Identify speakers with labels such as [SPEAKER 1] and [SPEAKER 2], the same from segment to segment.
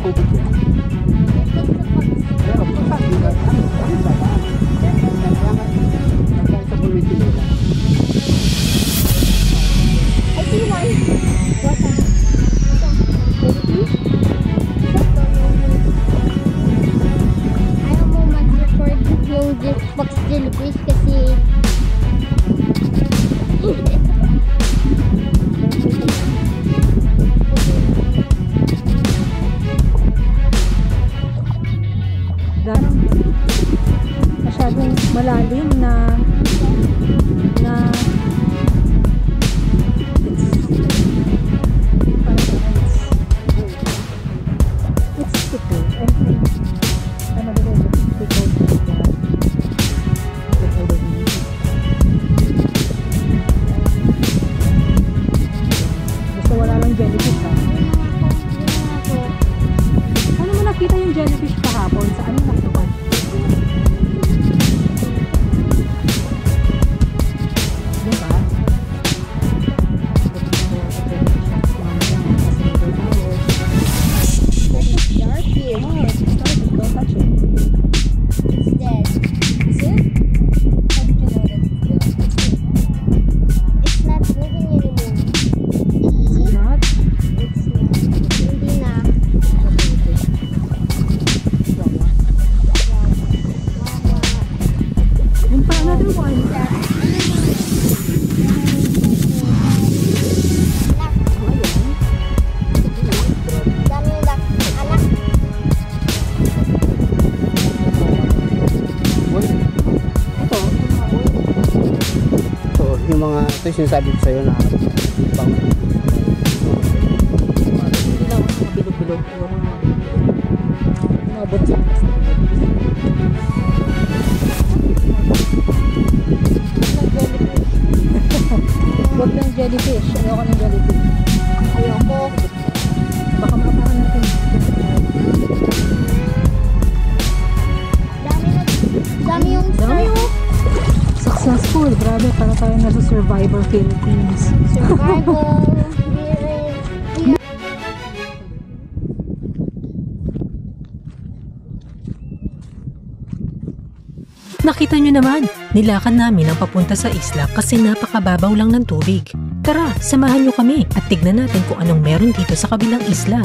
[SPEAKER 1] kinukumpit yun. Pero kung saan, di ba? Ano ba? Kaya sa community nila.
[SPEAKER 2] I see one. What? Ayaw mo mag-record yung box jellyfish kasi
[SPEAKER 3] masyadong malalim na it's stupid. I think ano ba yun? Basta wala lang jellyfish ha. Ano mo nakita yung jellyfish kahapon? Saan mo nakita? Diba? Don't touch it.
[SPEAKER 2] it's dead.
[SPEAKER 3] Is it? How did you know that it's dead?
[SPEAKER 2] It's not moving anymore.
[SPEAKER 3] Is it not?
[SPEAKER 2] It's not. Hindi na.
[SPEAKER 3] Yung pa another one.
[SPEAKER 2] Daming anak.
[SPEAKER 1] Ito, yung mga, ito yung sinasabi ko sa'yo na pang
[SPEAKER 3] Bilog, bilog. Umabot sa atas. Huwag ng jellyfish. Ayoko ng jellyfish.
[SPEAKER 2] Ayoko.
[SPEAKER 3] Baka makapahan natin.
[SPEAKER 2] Dami yung
[SPEAKER 3] Dami oh. Successful. Grabe, para tayo nasa Survivor Philippines.
[SPEAKER 2] survival.
[SPEAKER 4] Nakita nyo naman, nilakad namin ang papunta sa isla kasi napakababaw lang ng tubig. Tara, samahan nyo kami at tignan natin kung anong meron dito sa kabilang isla.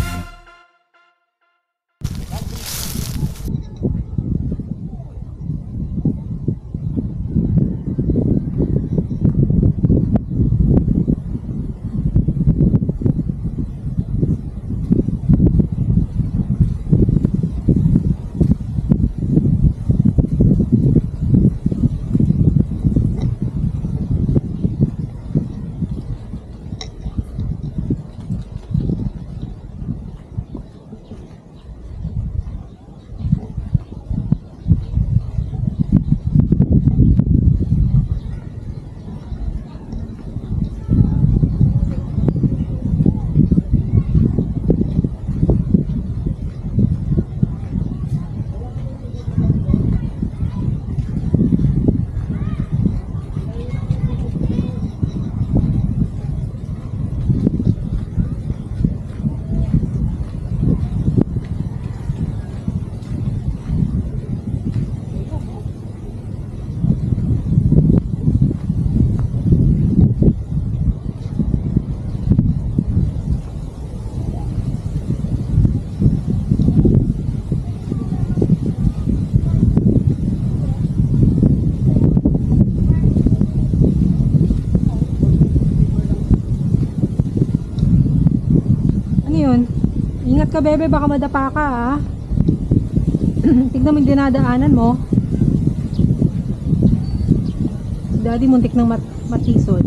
[SPEAKER 3] Ingat ka bebe, baka madapa ka ha. Tignan mo yung dinadaanan mo. Daddy muntik ng matisod.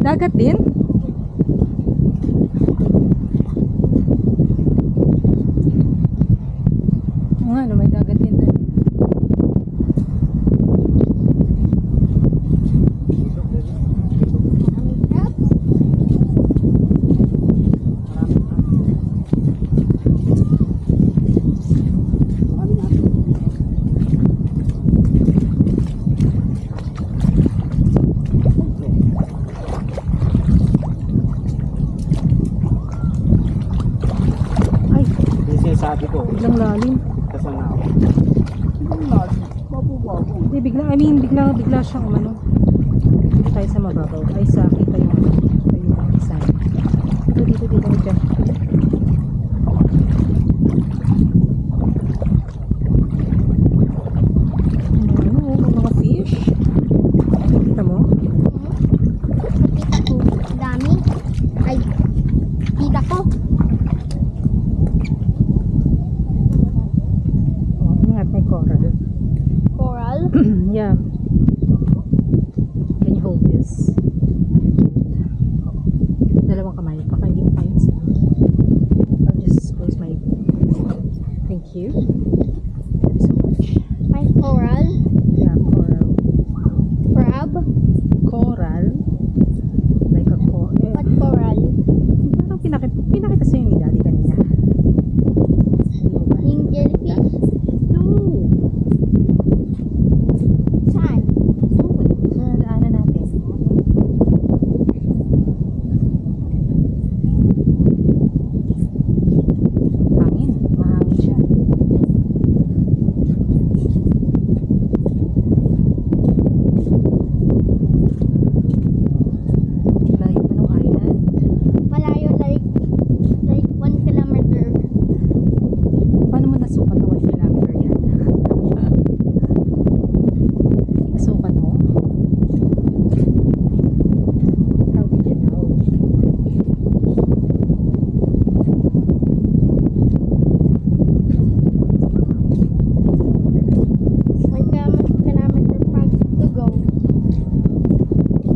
[SPEAKER 3] Dagat din? Oo nga, no, may dagat din doon. Ay,
[SPEAKER 1] Yung sinasabi ko,
[SPEAKER 3] biglang lalim.
[SPEAKER 1] kasan na ako.
[SPEAKER 3] Hindi, bigla siyang umano. Dito tayo sa mababaw. Ay, sa kita yung sign. Dito. Dyan. Mga fish. Kita mo?
[SPEAKER 2] Nakita ko. Dami. Ay. Kita ko.
[SPEAKER 3] Oh, ingat, may coral.
[SPEAKER 2] Coral.
[SPEAKER 3] Yeah. Can you hold this? Dalawang kamay. Baka hindi mo kaya isa. I'll just close my... Thank you. Thank you so much.
[SPEAKER 2] May coral.
[SPEAKER 3] Yeah, coral.
[SPEAKER 2] Crab.
[SPEAKER 3] Coral. Like a coral.
[SPEAKER 2] What coral?
[SPEAKER 3] Parang pinakita sa'yo ni Daddy kanina. Hindi mo ba?
[SPEAKER 2] Yung jellyfish.
[SPEAKER 3] No!
[SPEAKER 2] Saan?
[SPEAKER 3] Sa daanan natin. Hangin. Mahangin siya. Layo pa ng island.
[SPEAKER 2] Malayo like 1 kilometer.
[SPEAKER 3] Paano mo nasukat na 1 kilometer yan? Nasukat mo? How did you know?
[SPEAKER 2] One kilometer pa to go.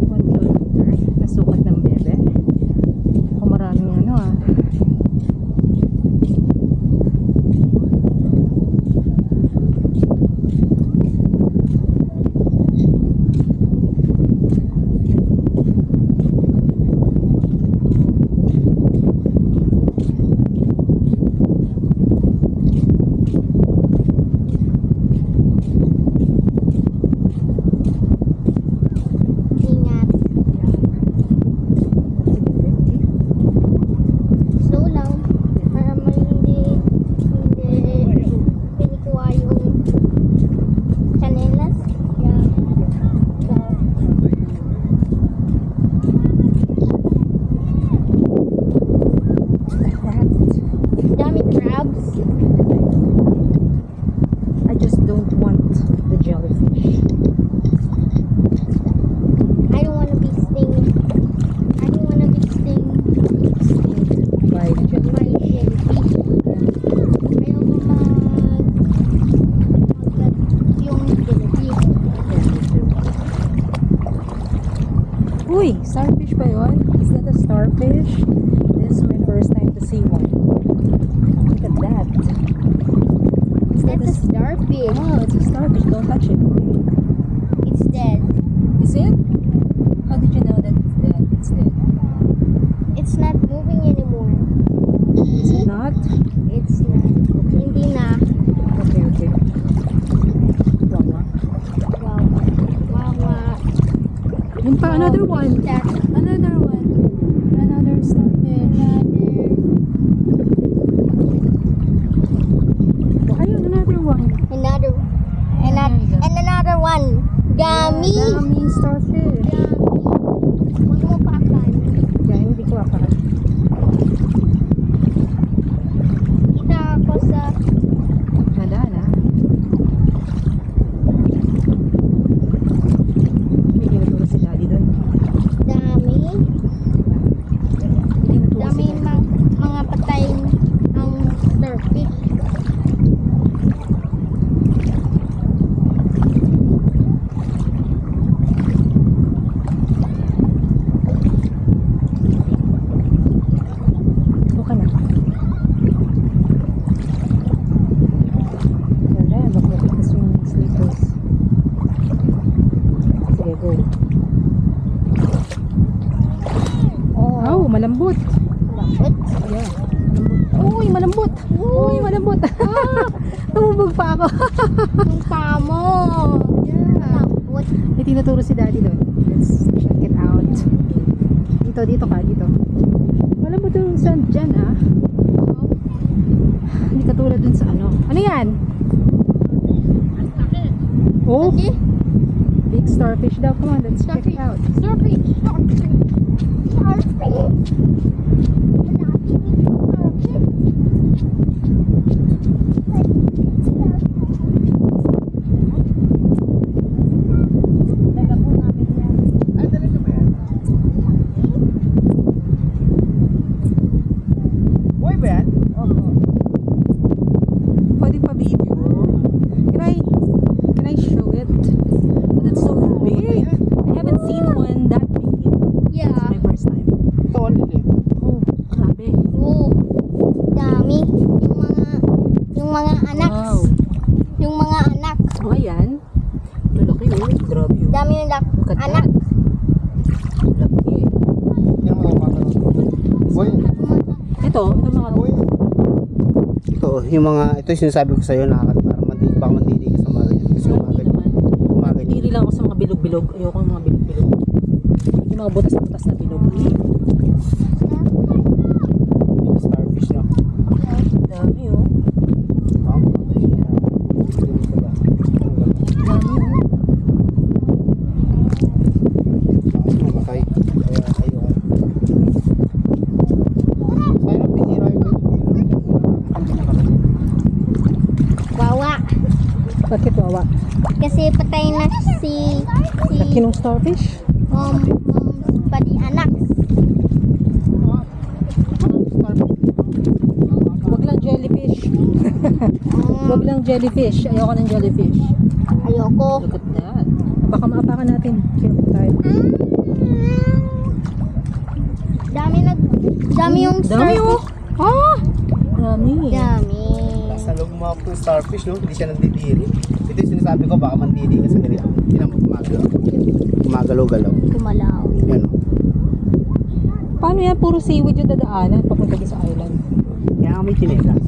[SPEAKER 3] 1 kilometer? Nasukat ng bebe? Kung maraming ano ah.
[SPEAKER 2] Ingat. Slow lang. Para hindi pinikuha yung chanelas. Yeah. Dami crabs.
[SPEAKER 3] I just don't want the jellyfish.
[SPEAKER 2] I don't want to be stinged. I don't want to be stinged
[SPEAKER 3] By the jellyfish.
[SPEAKER 2] by jellyfish. Ayaw ko magkat yung jellyfish.
[SPEAKER 3] Uy, starfish ba yun? Is that a starfish? This is my first time to see one. Look at that. Is that
[SPEAKER 2] That's a starfish.
[SPEAKER 3] Oh, it's a starfish. Don't touch it.
[SPEAKER 2] It's dead.
[SPEAKER 3] Is it? How did you know that it's dead? It's dead.
[SPEAKER 2] It's not moving anymore.
[SPEAKER 3] Is it not?
[SPEAKER 2] It's not. Hindi na.
[SPEAKER 3] Okay. Wawa.
[SPEAKER 2] Wow. Wawa.
[SPEAKER 3] Yun pa, another one.
[SPEAKER 2] That.
[SPEAKER 3] Another one. Another starfish. Ayun, another one.
[SPEAKER 2] Another. And,
[SPEAKER 3] There you go.
[SPEAKER 2] and another one. Dami.
[SPEAKER 3] Dami starfish.
[SPEAKER 2] Dami. Huwag mo pakan.
[SPEAKER 3] Yeah, hindi ko akahan.
[SPEAKER 2] Kita ako sa
[SPEAKER 3] Nadaan ah. May ginagawa si Daddy doon.
[SPEAKER 2] dami.
[SPEAKER 3] malambot.
[SPEAKER 2] Malambot.
[SPEAKER 3] Ayan. Uy, malambot. Uy, malambot. Tumubog pa ako.
[SPEAKER 2] Yung pamo. Malambot.
[SPEAKER 3] May tinuturo si daddy doon. Let's check it out. Dito ka, dito. Malambot yung sand dyan, ah. Hindi katulad dun sa ano. Ano yan? Oh,
[SPEAKER 2] Okay.
[SPEAKER 3] big starfish daw. Come on, let's check it out.
[SPEAKER 2] Starfish. Starfish. Starfish.
[SPEAKER 3] Pwede pa video. Can I show it? But it's so big. I haven't seen one that big yet.
[SPEAKER 2] Yeah.
[SPEAKER 3] It's my first time.
[SPEAKER 1] Ito, ano din?
[SPEAKER 3] Oh, grabe.
[SPEAKER 2] Oh, dami. Yung mga anak.
[SPEAKER 3] Wow.
[SPEAKER 2] Yung mga anak.
[SPEAKER 3] Oh, ayan. Lalaki oh. Grabe oh.
[SPEAKER 2] Dami yung
[SPEAKER 3] Look at
[SPEAKER 2] anak.
[SPEAKER 3] that. Laki eh.
[SPEAKER 1] Hindi naman ako matanong. Boy,
[SPEAKER 3] Ito mga
[SPEAKER 1] boy. Ito, yung mga, ito yung sinasabi ko sa'yo, nakakatawa. Baka mandidi ka sa mga ganyan. Kasi
[SPEAKER 3] Hindi naman.
[SPEAKER 1] umaga niya.
[SPEAKER 3] Tiri lang ako sa mga bilog-bilog. Ayoko ng mga bilog-bilog. Yung mga butas-butas na bilog.
[SPEAKER 1] Big starfish, no?
[SPEAKER 3] Dami oh. Dami oh.
[SPEAKER 1] Mamatay. Kaya ayoko. Kaya pinira yung
[SPEAKER 2] Wawa.
[SPEAKER 3] Bakit wawa?
[SPEAKER 2] Kasi patay na si
[SPEAKER 3] Laki ng starfish?
[SPEAKER 2] mom's pati anak.
[SPEAKER 3] Wag lang jellyfish. Wag lang jellyfish. Ayoko ng jellyfish.
[SPEAKER 2] Ayoko.
[SPEAKER 3] Look at that. Baka maapakan natin. Careful tayo.
[SPEAKER 2] Dami yung
[SPEAKER 3] Dami oh. Ah! Dami.
[SPEAKER 2] Dami.
[SPEAKER 1] Sa loob mo ako yung starfish, no? Hindi siya nandidiri. Ito yung sinasabi ko, baka mandidi ka sa ganito. Tingnan mo, gumagalaw. Gumagalaw-galaw.
[SPEAKER 2] Kumalaw.
[SPEAKER 1] Yan, no?
[SPEAKER 3] Paano yan? Puro seaweed yung dadaanan papunta doon sa island.
[SPEAKER 1] Kaya nga may chinelas.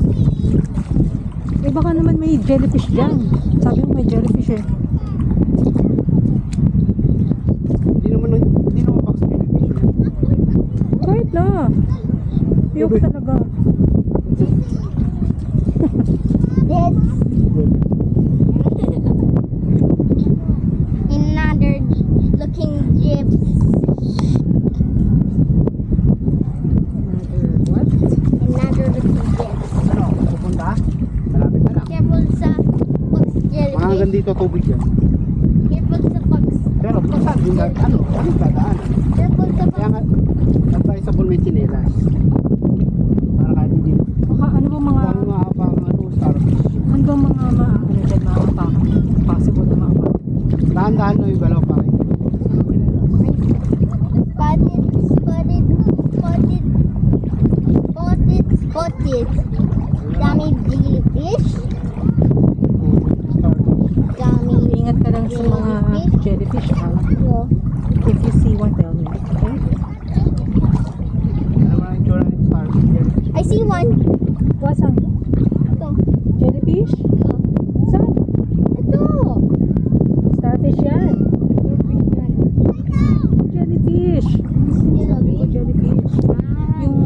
[SPEAKER 3] Eh baka naman may jellyfish dyan. Sabi mo may jellyfish eh.
[SPEAKER 1] Hindi naman box jellyfish.
[SPEAKER 3] Kahit na. Ayoko talaga.
[SPEAKER 2] Yes. Another looking jeep.
[SPEAKER 3] What?
[SPEAKER 2] Another looking jeep.
[SPEAKER 1] Ano? Pupunta? Malapit na lang.
[SPEAKER 2] Careful sa box
[SPEAKER 1] Mga
[SPEAKER 2] jellyfish.
[SPEAKER 1] hanggang dito tubig yan.
[SPEAKER 2] Careful sa box.
[SPEAKER 1] Pero saan yung ano yung dadaan?
[SPEAKER 2] Careful sa
[SPEAKER 1] Kaya
[SPEAKER 2] box.
[SPEAKER 1] nga, advisable may chinelas. Para kahit hindi.
[SPEAKER 3] Baka ano bang mga
[SPEAKER 1] Kung maapang starfish.
[SPEAKER 3] ano bang mga ano dyan maapakan? Possible na maapakan.
[SPEAKER 1] Dahan-dahan na yung galaw para hindi.
[SPEAKER 2] Spotted, spotted, spotted, spotted, spotted. Dami jellyfish. Dami.
[SPEAKER 3] Ingat ka lang sa mga jellyfish ha.
[SPEAKER 2] Yo.
[SPEAKER 3] If you see one, tell me. Okay?
[SPEAKER 1] Ano naman ang itsura ng starfish jellyfish?
[SPEAKER 2] I see one.
[SPEAKER 3] Wasan?
[SPEAKER 2] Ito.
[SPEAKER 3] Jellyfish? Saan?
[SPEAKER 2] Ito.
[SPEAKER 3] Starfish yan. Jellyfish. Sabi ko jellyfish. Yung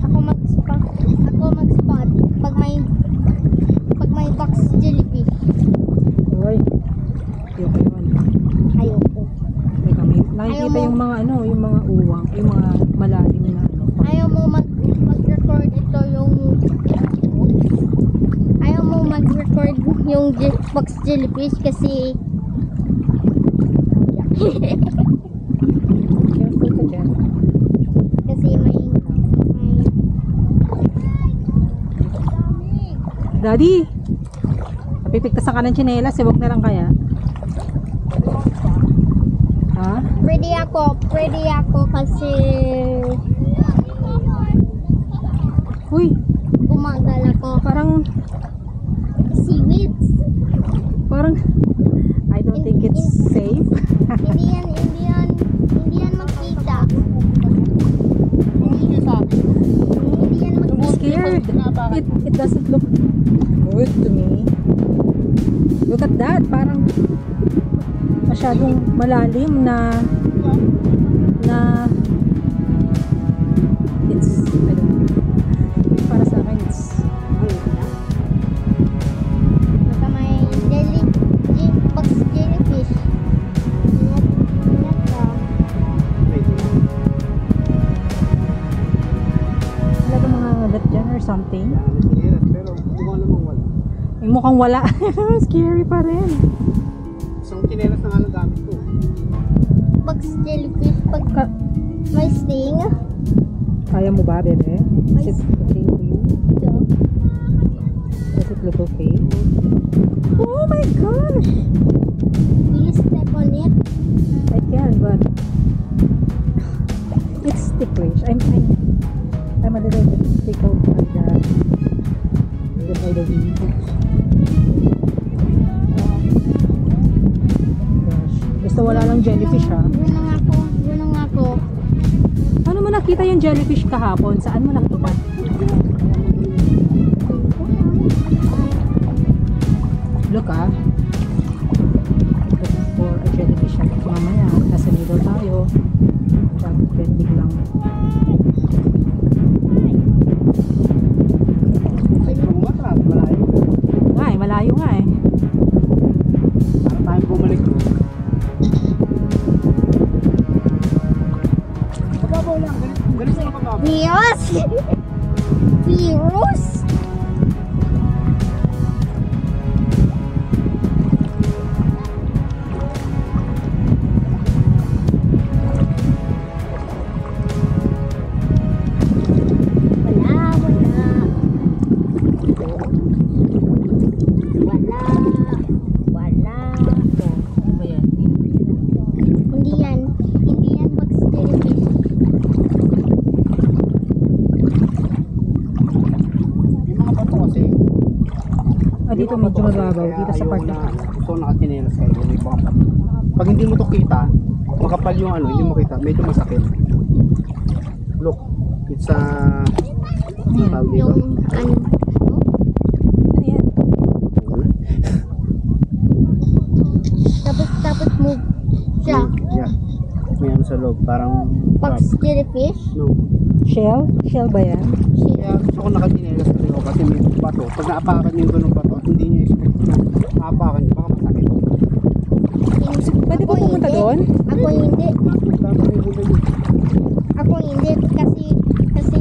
[SPEAKER 2] Ako mag-spot pag may box jellyfish.
[SPEAKER 3] Uy. Ayoko yun.
[SPEAKER 2] Ayoko.
[SPEAKER 3] Teka, nakikita
[SPEAKER 2] Ayaw mo.
[SPEAKER 3] yung mga ano, yung mga uwang, yung mga malalim na ano.
[SPEAKER 2] Ayaw mo mag-record ito yung ayaw mo mag-record yung box jellyfish kasi
[SPEAKER 3] Careful ka dyan.
[SPEAKER 2] kasi may
[SPEAKER 3] Daddy! Napipigtasan ka ng tsinelas, huwag na lang kaya. Ha?
[SPEAKER 2] Ready ako kasi
[SPEAKER 3] Uy!
[SPEAKER 2] gumagal ako.
[SPEAKER 3] Parang
[SPEAKER 2] Seaweeds. Hindi yan makita.
[SPEAKER 1] Hindi sa akin.
[SPEAKER 2] Hindi yan makita.
[SPEAKER 3] Scared. It doesn't look good to me. Look at that. Parang masyadong malalim na it's, I don't know. Para sa akin, it's
[SPEAKER 2] Baka may box jellyfish. Ingat ka.
[SPEAKER 3] wala bang mga ngagat dyan or something.
[SPEAKER 1] Pero mukhang namang wala.
[SPEAKER 3] May mukhang wala. Scary pa rin.
[SPEAKER 1] Isang chinelas na nga lang gamit ko.
[SPEAKER 2] Box jellyfish. Pag may sting.
[SPEAKER 3] Kaya mo ba, bebe? Is it okay to you?
[SPEAKER 2] Ito.
[SPEAKER 3] Does it look okay? Oh my gosh!
[SPEAKER 2] Will you step on it?
[SPEAKER 3] I can, but it's ticklish. I'm a little bit tickled by the weed. Gosh. Basta wala lang jellyfish, ha?
[SPEAKER 2] Yun lang ako.
[SPEAKER 3] Paano mo nakita yung jellyfish kahapon? Saan mo nakita? Look, ah. Look for a jellyfish. Mamaya, nasa middle tayo. Then biglang
[SPEAKER 1] Ay, umatras. Malayo.
[SPEAKER 3] malayo nga eh.
[SPEAKER 1] Para tayong bumalik. Mababaw lang. Galit lang mababaw.
[SPEAKER 2] Virus! Virus! Wala.
[SPEAKER 3] Ano ba yan?
[SPEAKER 2] Hindi yan box jellyfish.
[SPEAKER 1] Yung mga bato kasi.
[SPEAKER 3] Dito medyo mababaw. Dito sa part na.
[SPEAKER 1] So nakachinelas kayo. May mga bato. Pag hindi mo to kita, makapal yung ano, hindi mo kita. Medyo masakit. Look. It's a... tawag dito?
[SPEAKER 2] Yung ano
[SPEAKER 3] Ano yan?
[SPEAKER 2] tapos move siya.
[SPEAKER 1] Yeah. May ano sa loob. Parang...
[SPEAKER 2] Box jellyfish.
[SPEAKER 1] No.
[SPEAKER 3] Shell? Shell ba yan?
[SPEAKER 1] Kaya gusto ko nakachinelas kasi ako kasi may bato. Pag naapakan niyo yung ganung bato at hindi niyo expect na naapakan niyo, baka masakit.
[SPEAKER 3] Pwede ba pumunta doon?
[SPEAKER 2] Ako hindi.
[SPEAKER 1] Dapat may hula niyo.
[SPEAKER 2] Ako hindi kasi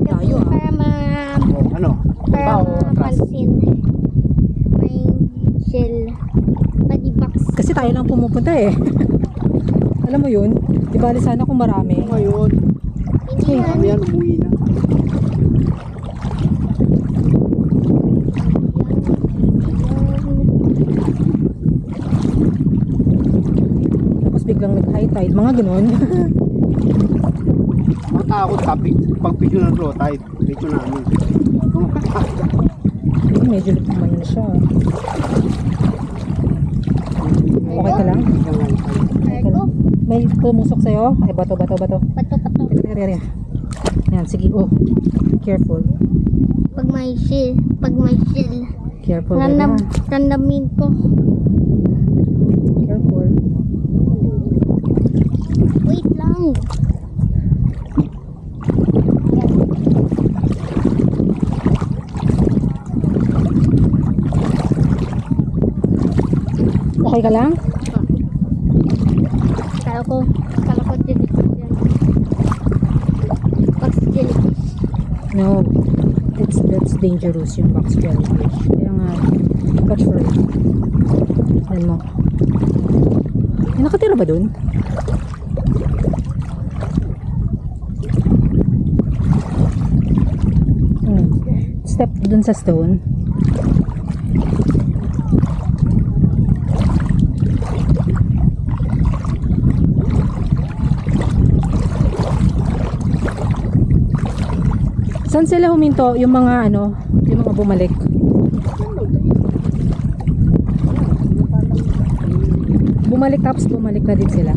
[SPEAKER 3] Tayo, ah.
[SPEAKER 1] Ano?
[SPEAKER 2] para
[SPEAKER 1] Bao, atras.
[SPEAKER 2] mapansin. May shell. Pwede box.
[SPEAKER 3] Kasi tayo lang pumupunta eh. Alam mo yun? Di bali sana kung marami.
[SPEAKER 1] Ngayon,
[SPEAKER 2] Hindi yan.
[SPEAKER 1] kami yan, umuwi na.
[SPEAKER 3] Tapos biglang nag-high tide. Mga ganun.
[SPEAKER 1] Matakot kapit. Pag video ng low tide, video namin.
[SPEAKER 3] Medyo lukuman na siya. Okay ka lang?
[SPEAKER 2] Cargo.
[SPEAKER 3] May tumusok sa'yo? Ay, bato.
[SPEAKER 2] Pato.
[SPEAKER 3] Teka. Yan, sige. Oh, careful.
[SPEAKER 2] Pag may shell.
[SPEAKER 3] Careful. Bebe.
[SPEAKER 2] Randamin ko.
[SPEAKER 3] Careful.
[SPEAKER 2] Wait lang.
[SPEAKER 3] Okay ka lang?
[SPEAKER 2] Kala ko jellyfish yan. Box jellyfish.
[SPEAKER 3] No. That's dangerous yung box jellyfish. Kaya nga, watch for it. Ayan mo. May nakatira ba dun? Step dun sa stone. Saan sila huminto? Yung mga ano, yung mga bumalik. bumalik tapos bumalik na din sila.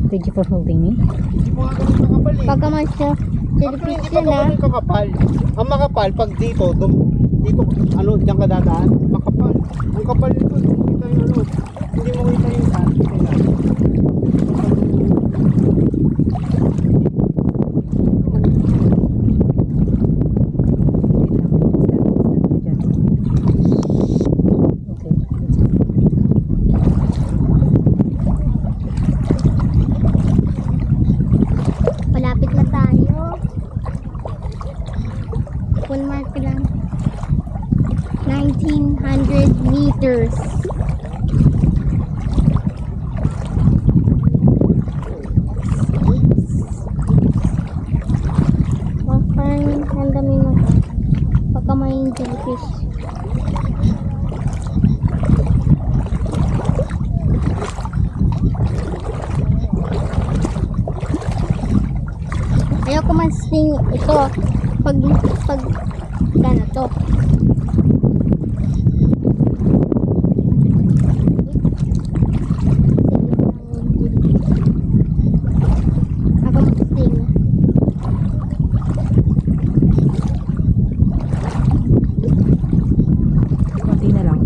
[SPEAKER 3] Thank you for holding me.
[SPEAKER 1] Hindi mo nga ganun kakapal eh.
[SPEAKER 2] Pagka man siya
[SPEAKER 1] Actually,
[SPEAKER 2] jellyfish
[SPEAKER 1] hindi pa
[SPEAKER 2] sila.
[SPEAKER 1] ganun kakapal. Ang makapal, pag dito, dito, ano, diyan ka dadaan, makapal. Ang kapal nito, hindi kita yung ano, hindi mo kita yung saan.
[SPEAKER 2] Malapit na tayo. 1 mark lang. 1900 meters. Oh, parang ang dami na to. Pagka may jellyfish. Ayoko man sting ito pag ganito. Ako mag-sting.
[SPEAKER 3] Konti na lang.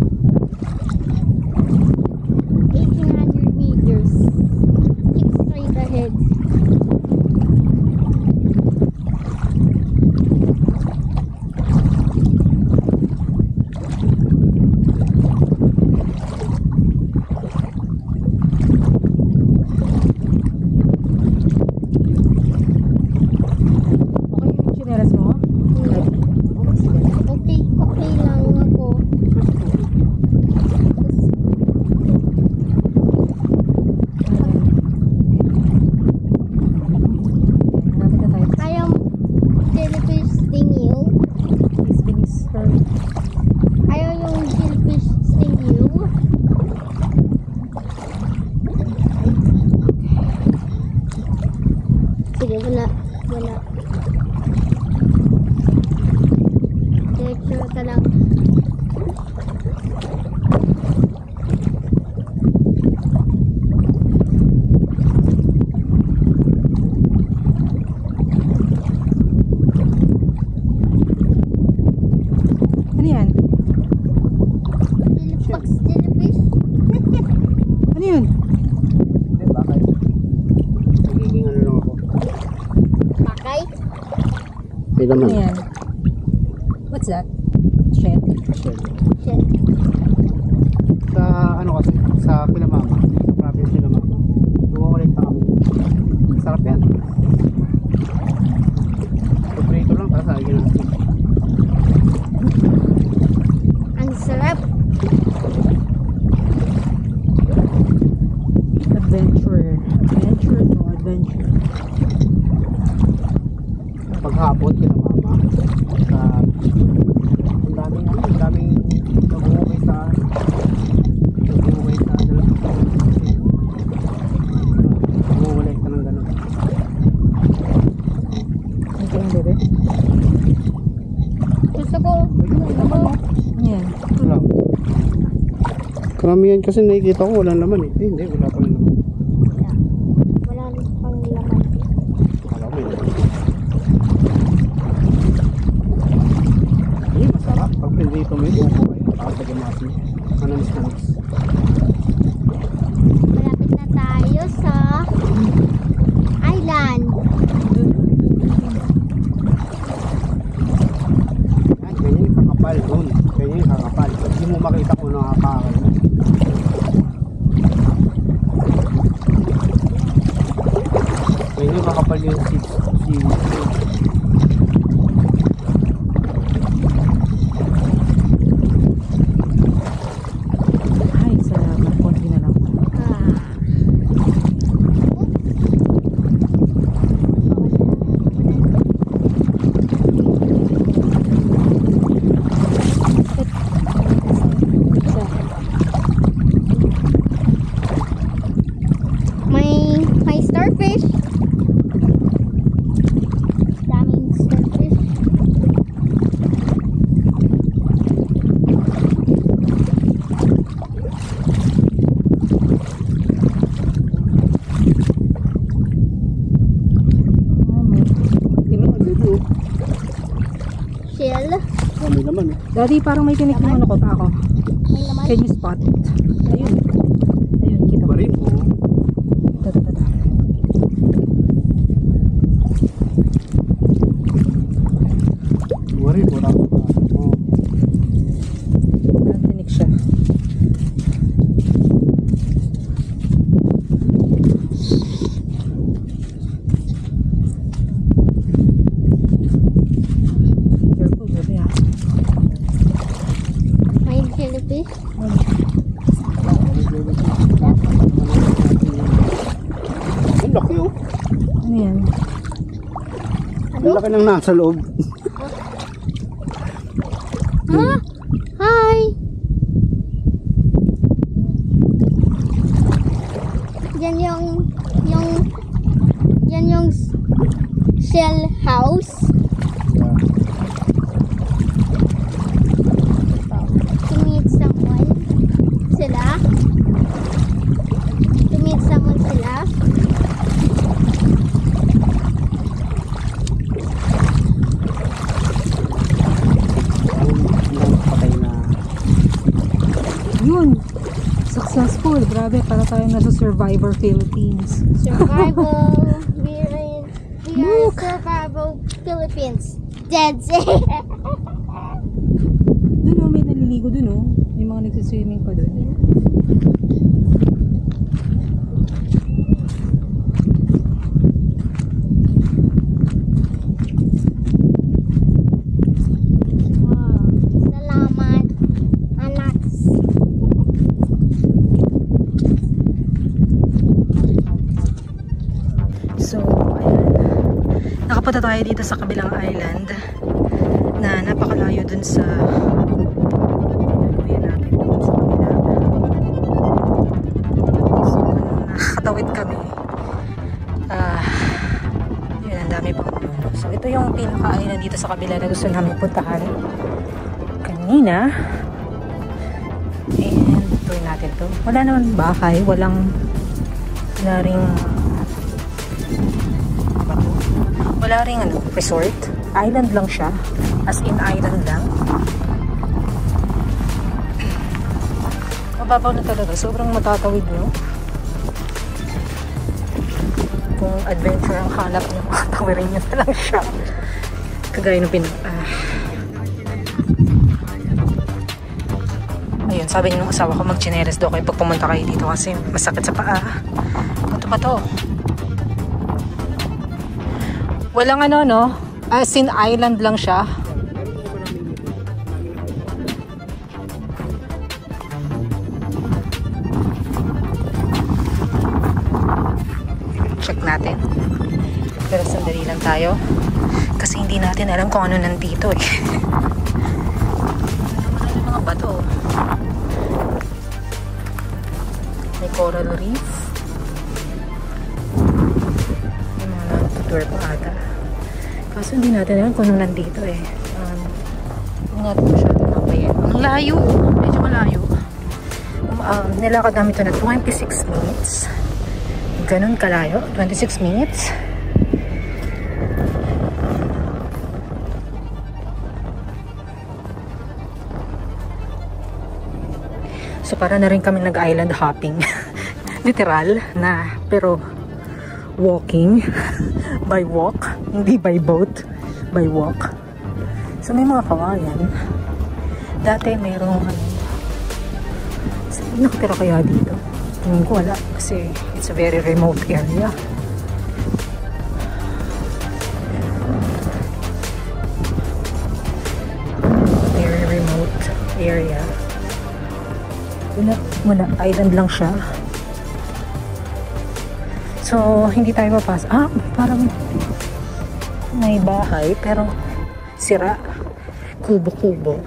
[SPEAKER 2] 1800 meters. Keep straight ahead.
[SPEAKER 3] Okay yung chinelas mo?
[SPEAKER 2] Okay lang ako.
[SPEAKER 3] Malapit na tayo.
[SPEAKER 2] Ayaw jellyfish sting you.
[SPEAKER 3] Bilis. Hurry.
[SPEAKER 2] Ayaw yung jellyfish sting you. Sige, wala. Diretso ka lang.
[SPEAKER 3] Ano yan?
[SPEAKER 2] Jellyfish?
[SPEAKER 3] Ano yun?
[SPEAKER 1] Hindi, bakit? Nagiging ano lang ako.
[SPEAKER 2] Bakay?
[SPEAKER 1] Hindi
[SPEAKER 3] Ano
[SPEAKER 1] naman.
[SPEAKER 3] yan? What's that? Shit.
[SPEAKER 2] Shit.
[SPEAKER 1] Sa ano kasi, sa Pinamama, sa province Pinamama, bumawalit na kami. Sarap yan. Paborito lang, tapos lagi natin.
[SPEAKER 2] Ang sarap.
[SPEAKER 3] Adventure. Adventure to adventure.
[SPEAKER 1] Paghapon, Pinamama, sa ang daming nag-uukay sa nag-uukay ka ng gano'n.
[SPEAKER 3] Ito yung bebe.
[SPEAKER 2] Gusto ko.
[SPEAKER 3] Ano yan?
[SPEAKER 1] Wala. Karamihan kasi nakikita ko walang laman eh. Hindi, wala pa rin laman.
[SPEAKER 2] Wala pang laman.
[SPEAKER 1] Wala ko may laman. Hindi, masarap. Pag pinrito mo yung upo kayo, tapos lagyan mo asin. Manamis-namis.
[SPEAKER 2] Malapit na tayo sa island.
[SPEAKER 1] Yan, ganyan yung kakapal doon. Ganyan yung kakapal. Hindi mo makita kung ano nakakakal mo. Ganyan yung kakapal yung seaweed.
[SPEAKER 3] Ay, salamat. Konti na lang.
[SPEAKER 2] May starfish.
[SPEAKER 3] Daddy, parang may tinik na ano ko pa ako.
[SPEAKER 2] May laman.
[SPEAKER 3] Can you spot? Ayun. Ayun, kita ko.
[SPEAKER 1] Barin po.
[SPEAKER 3] Ito.
[SPEAKER 1] Barin po. Oh.
[SPEAKER 3] Parang tinik siya. Careful, baby, ha?
[SPEAKER 2] May jellyfish.
[SPEAKER 1] Ang laki oh.
[SPEAKER 3] Ano yan?
[SPEAKER 1] Ang laki ng nasa loob.
[SPEAKER 2] Ah! Hi! Yan yung shell house.
[SPEAKER 1] Yeah.
[SPEAKER 2] To meet someone. Sila. To meet someone sila.
[SPEAKER 1] Ang patay na.
[SPEAKER 3] Yun! Successful! Grabe, para tayo nasa Survivor Philippines.
[SPEAKER 2] Survival. We are Survival Philippines. Dead sea.
[SPEAKER 3] Doon oh, may naliligo doon oh. May mga nagsiswimming pa doon.
[SPEAKER 2] Wow. Salamat, anak.
[SPEAKER 4] So, ayan. Nakapunta tayo dito sa kabilang island na napakalayo dun sa pinagawin natin dun sa kabila. So, nakakatawid kami. Yun, ang dami pang puno. So, ito yung pinaka-island dito sa kabila na gusto namin puntahan kanina. And, tour natin to. Wala naman bahay, wala ring wala ring resort. Island lang siya. As in island lang. Mababaw na talaga. Sobrang matatawid nyo. Kung adventure ang hanap nyo, makatawirin nyo na lang siya. Kagaya ng ayun, sabi niyo ng asawa ko mag-chineres daw kayo pag pumunta kayo dito kasi masakit sa paa. Ito pa to. Walang no? As in island lang siya. Check natin. Pero sandali lang tayo. Kasi hindi natin alam kung ano nandito eh. Ano yung mga bato? May coral reef. May mga nag-tour pa ata. Kaso hindi natin alam kung ano nandito eh. Hindi natin masyadong napayin. Ang layo. Medyo malayo. Nilakad namin ito na 26 minutes. Ganun kalayo. 26 minutes. So para na rin kami nag-island hopping. Literal na. Pero walking. By walk. Hindi by boat. By walk. So may mga kawayan. Dati mayroong saan nakatira kaya dito? Tingin ko wala. Kasi it's a very remote area. Very remote area. Wala, island lang siya. So, hindi tayo mapas. Parang may bahay, pero sira. Kubo-kubo.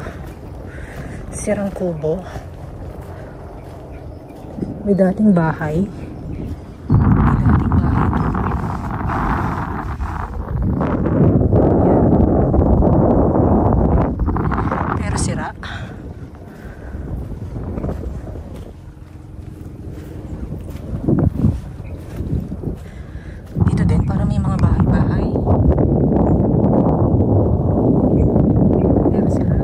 [SPEAKER 4] Sirang kubo. May dating bahay. Pero sira. Dito din, parang may mga bahay-bahay. Pero sira.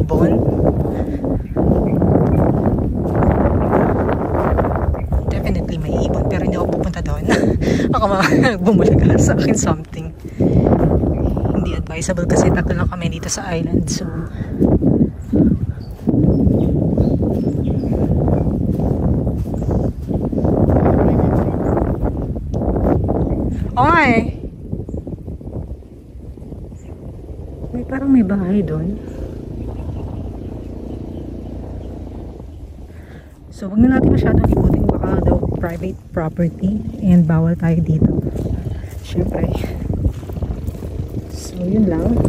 [SPEAKER 4] ibon. Definitely may ibon, pero hindi ako pupunta doon. Baka bumulaga sa akin something. Hindi advisable kasi tatlo lang kami dito sa island. So, oy! Parang may bahay doon. So, huwag na natin masyadong ikutin, baka daw private property and bawal tayo dito. Syempre. So, yun lang.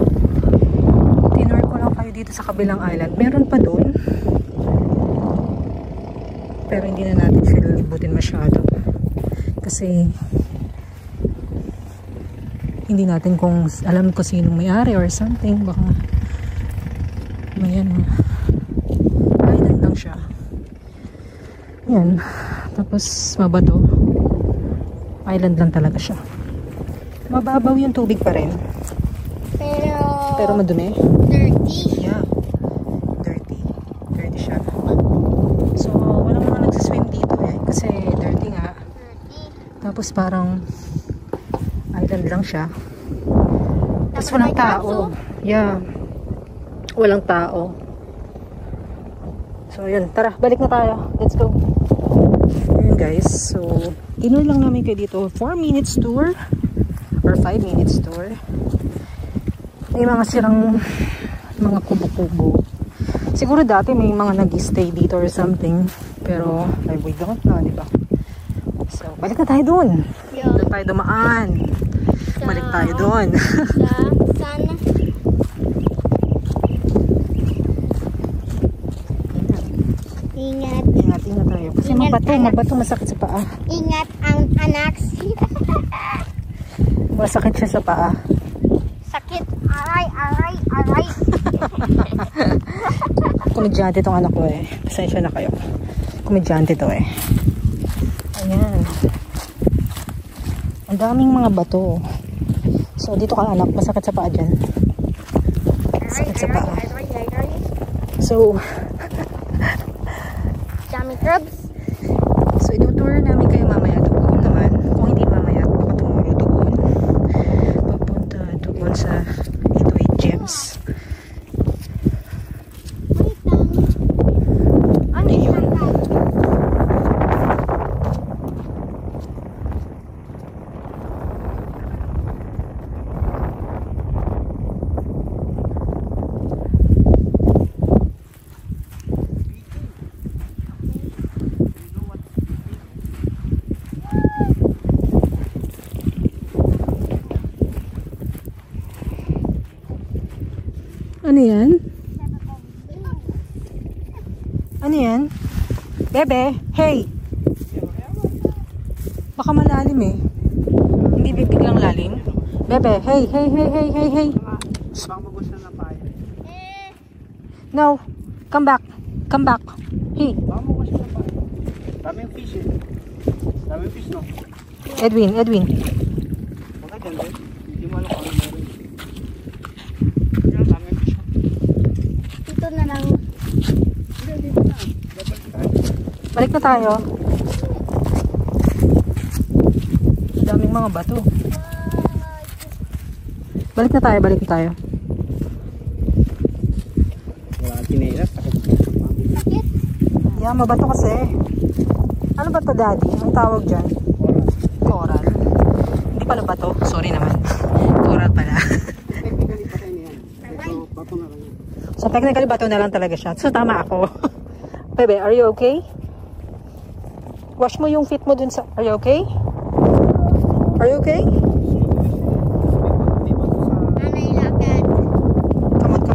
[SPEAKER 4] Tinor ko lang kayo dito sa kabilang island. Meron pa doon. Pero hindi na natin sila ibutin masyado. Kasi hindi natin kung alam ko sinong may-ari or something. Baka may ano. Island lang siya. Yan. Tapos mabato. Island lang talaga siya. Mababaw yung tubig pa rin. Pero madumi.
[SPEAKER 2] Dirty.
[SPEAKER 4] Yeah. Dirty. Dirty siya. So, walang mga nagsiswim dito eh. Kasi dirty nga. Tapos parang island lang siya. Tapos walang tao. Yeah. Walang tao. So, yun. Tara, balik na tayo. Let's go. Yun guys. So, tinuloy lang namin kayo dito. 4 minutes tour. Or 5 minutes tour. May mga sirang mga kubo-kubo. Siguro dati may mga nag-stay dito or something. Pero, we don't know, di ba? So, balik na tayo dun.
[SPEAKER 2] Yeah.
[SPEAKER 4] Doon tayo dumaan. Balik tayo doon.
[SPEAKER 2] Sana. Ingat.
[SPEAKER 4] Ingat tayo. Kasi mabato, masakit sa paa.
[SPEAKER 2] Ingat ang anak.
[SPEAKER 4] Masakit siya sa paa.
[SPEAKER 2] Sakit. Aray.
[SPEAKER 4] Komedyante tong anak ko eh. Pasensya na kayo. Komedyante to eh. Ayan. Ang daming mga bato. So, dito ka anak, masakit sa paa dyan. Masakit sa paa. So,
[SPEAKER 2] Dummy crabs.
[SPEAKER 4] so itutour namin kayo mamaya doon naman. Kung hindi mamaya, baka tomorrow doon. Papunta doon sa Itoy Gems. Ano yun? Ano yan? Ano yan? Bebe, hey! Baka malalim eh. Hindi biglang lalim. Bebe, hey!
[SPEAKER 1] Baka magusto na tayo.
[SPEAKER 4] No! Come back! Hey!
[SPEAKER 1] Baka magusto na tayo. Daming fish eh. Daming fish no?
[SPEAKER 4] Edwin!
[SPEAKER 1] Baka dyan din. Hindi mo alam kung ano meron. Yan, daming fish.
[SPEAKER 2] Ito na lang.
[SPEAKER 1] Dito na.
[SPEAKER 4] Balik na tayo. Daming mga bato. Balik na tayo.
[SPEAKER 1] Wala tinelas.
[SPEAKER 2] Sakit.
[SPEAKER 4] Yeah, mabato kasi. Ano ba to, daddy? Ang tawag dyan? Coral. Hindi pala bato. Sorry naman. Coral pala.
[SPEAKER 1] Technically pa tayo yan. So, bato na lang yan.
[SPEAKER 4] So, technically bato na lang talaga siya. So, tama ako. Bebe, are you okay? Wash mo yung feet mo dun sa... Are you okay? Are you okay?
[SPEAKER 2] Nanay lakad.
[SPEAKER 4] Come on.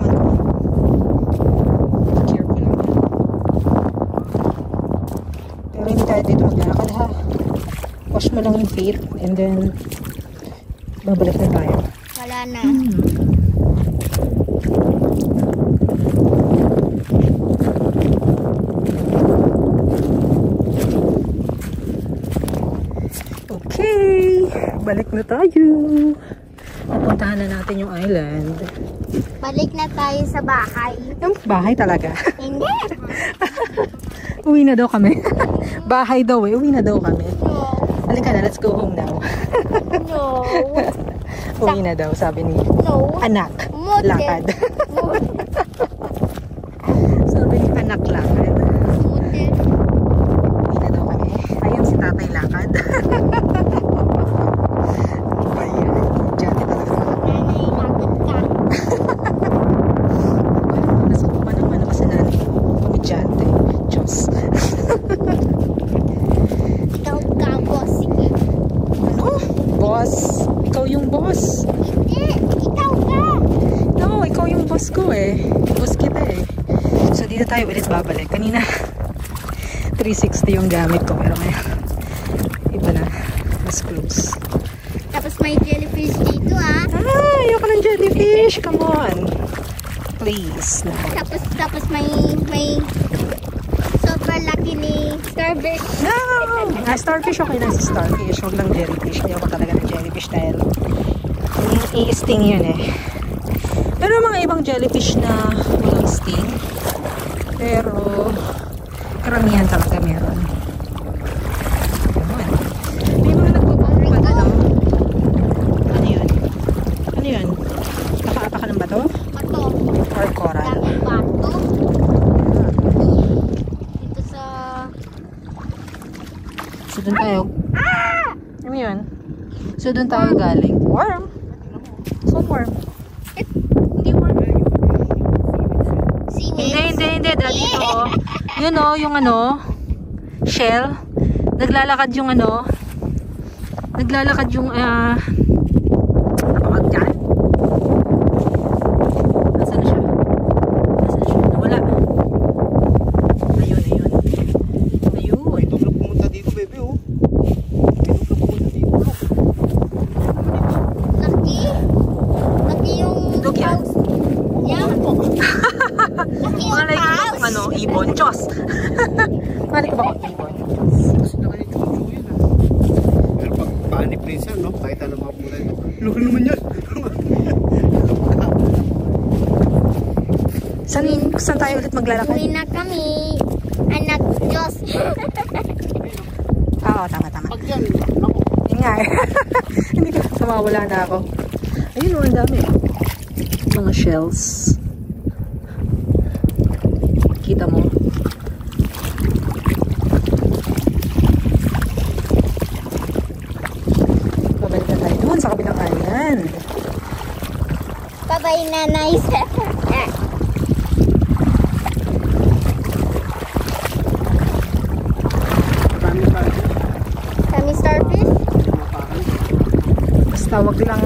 [SPEAKER 4] Careful lang. Pero hindi tayo dito maglalakad ha. Wash mo lang yung feet and then babalik na tayo.
[SPEAKER 2] Wala na.
[SPEAKER 4] Okay, balik na tayo. Napuntahan na natin yung island.
[SPEAKER 2] Balik na tayo sa bahay.
[SPEAKER 4] Yung bahay talaga.
[SPEAKER 2] Hindi.
[SPEAKER 4] Uwi na daw kami. Bahay daw eh. Uwi na daw kami.
[SPEAKER 2] No.
[SPEAKER 4] Halika na, let's go home now.
[SPEAKER 2] No.
[SPEAKER 4] Uwi na daw, sabi ni
[SPEAKER 2] No.
[SPEAKER 4] anak.
[SPEAKER 2] Motel.
[SPEAKER 4] Lakad.
[SPEAKER 2] Motel.
[SPEAKER 4] Sabi ni anak lakad.
[SPEAKER 2] Motel.
[SPEAKER 4] Uwi na daw kami. Ayun si tatay lakad. Ayan. Diyan talaga.
[SPEAKER 2] Nanay, lakad ka.
[SPEAKER 4] Nasa ko pa naman kasi nanay ko. Komedyante. Diyos.
[SPEAKER 2] Ikaw ka, boss. Sige.
[SPEAKER 4] Ano? Boss. Ikaw yung boss.
[SPEAKER 2] Hindi. Ikaw ka.
[SPEAKER 4] No, ikaw yung boss ko eh. Boss kita eh. So dito tayo ulit babalik. Kanina 360 yung gamit ko pero ngayon iba na. Mas close.
[SPEAKER 2] Tapos may jellyfish dito, ah.
[SPEAKER 4] Ayoko ng jellyfish. Come on. Please. No.
[SPEAKER 2] Tapos may sobrang laki ni starfish.
[SPEAKER 4] No! Starfish okay na si starfish. Huwag lang jellyfish. Ayoko talaga ng jellyfish dahil i-sting yun eh. Pero mga ibang jellyfish na walang sting. Pero karamihan talaga meron. Ayun. May mga nagpapapag ano? Ano yun? Ano yun? Nakaapa ka ng bato?
[SPEAKER 2] Bato.
[SPEAKER 4] Or coral?
[SPEAKER 2] Daming bato. Dito sa...
[SPEAKER 4] So dun tayo. Ano yun? So dun tayo galing. Worm? So worm? Hindi worm.
[SPEAKER 2] Seaweed.
[SPEAKER 4] Hindi. Dito. Yun o, yung ano, shell. Naglalakad yung ano, naglalakad yung, baka dyan. Nasaan na siya? Nawala. Ayun.
[SPEAKER 1] May tuklog pumunta dito, bebe, oh. May tuklog pumunta dito.
[SPEAKER 2] Laki. Laki yung
[SPEAKER 4] Look yan.
[SPEAKER 2] house. Yan. Laki yung
[SPEAKER 4] Mga like
[SPEAKER 2] house.
[SPEAKER 4] kung ano, ibon. Diyos! Mali ko ba kung ibon?
[SPEAKER 1] Gusto na kayo tuklog yun, ah. Pero pag paanip rin no? Kahit ano mga pula ito. Loko naman yan.
[SPEAKER 4] Saan tayo ulit maglalakad?
[SPEAKER 2] Uwi na kami. Anak Diyos.
[SPEAKER 4] Oo, tama.
[SPEAKER 1] Pag yan, ako.
[SPEAKER 4] Yun nga eh. Hindi ko, mawawala na ako. Ayun, ang dami. Mga shells. Kita mo. Babalik na tayo doon sa kabilang island.
[SPEAKER 2] Bye-bye, nanay.
[SPEAKER 1] Marami pa rin.
[SPEAKER 2] Kami starfish.
[SPEAKER 4] Basta wag lang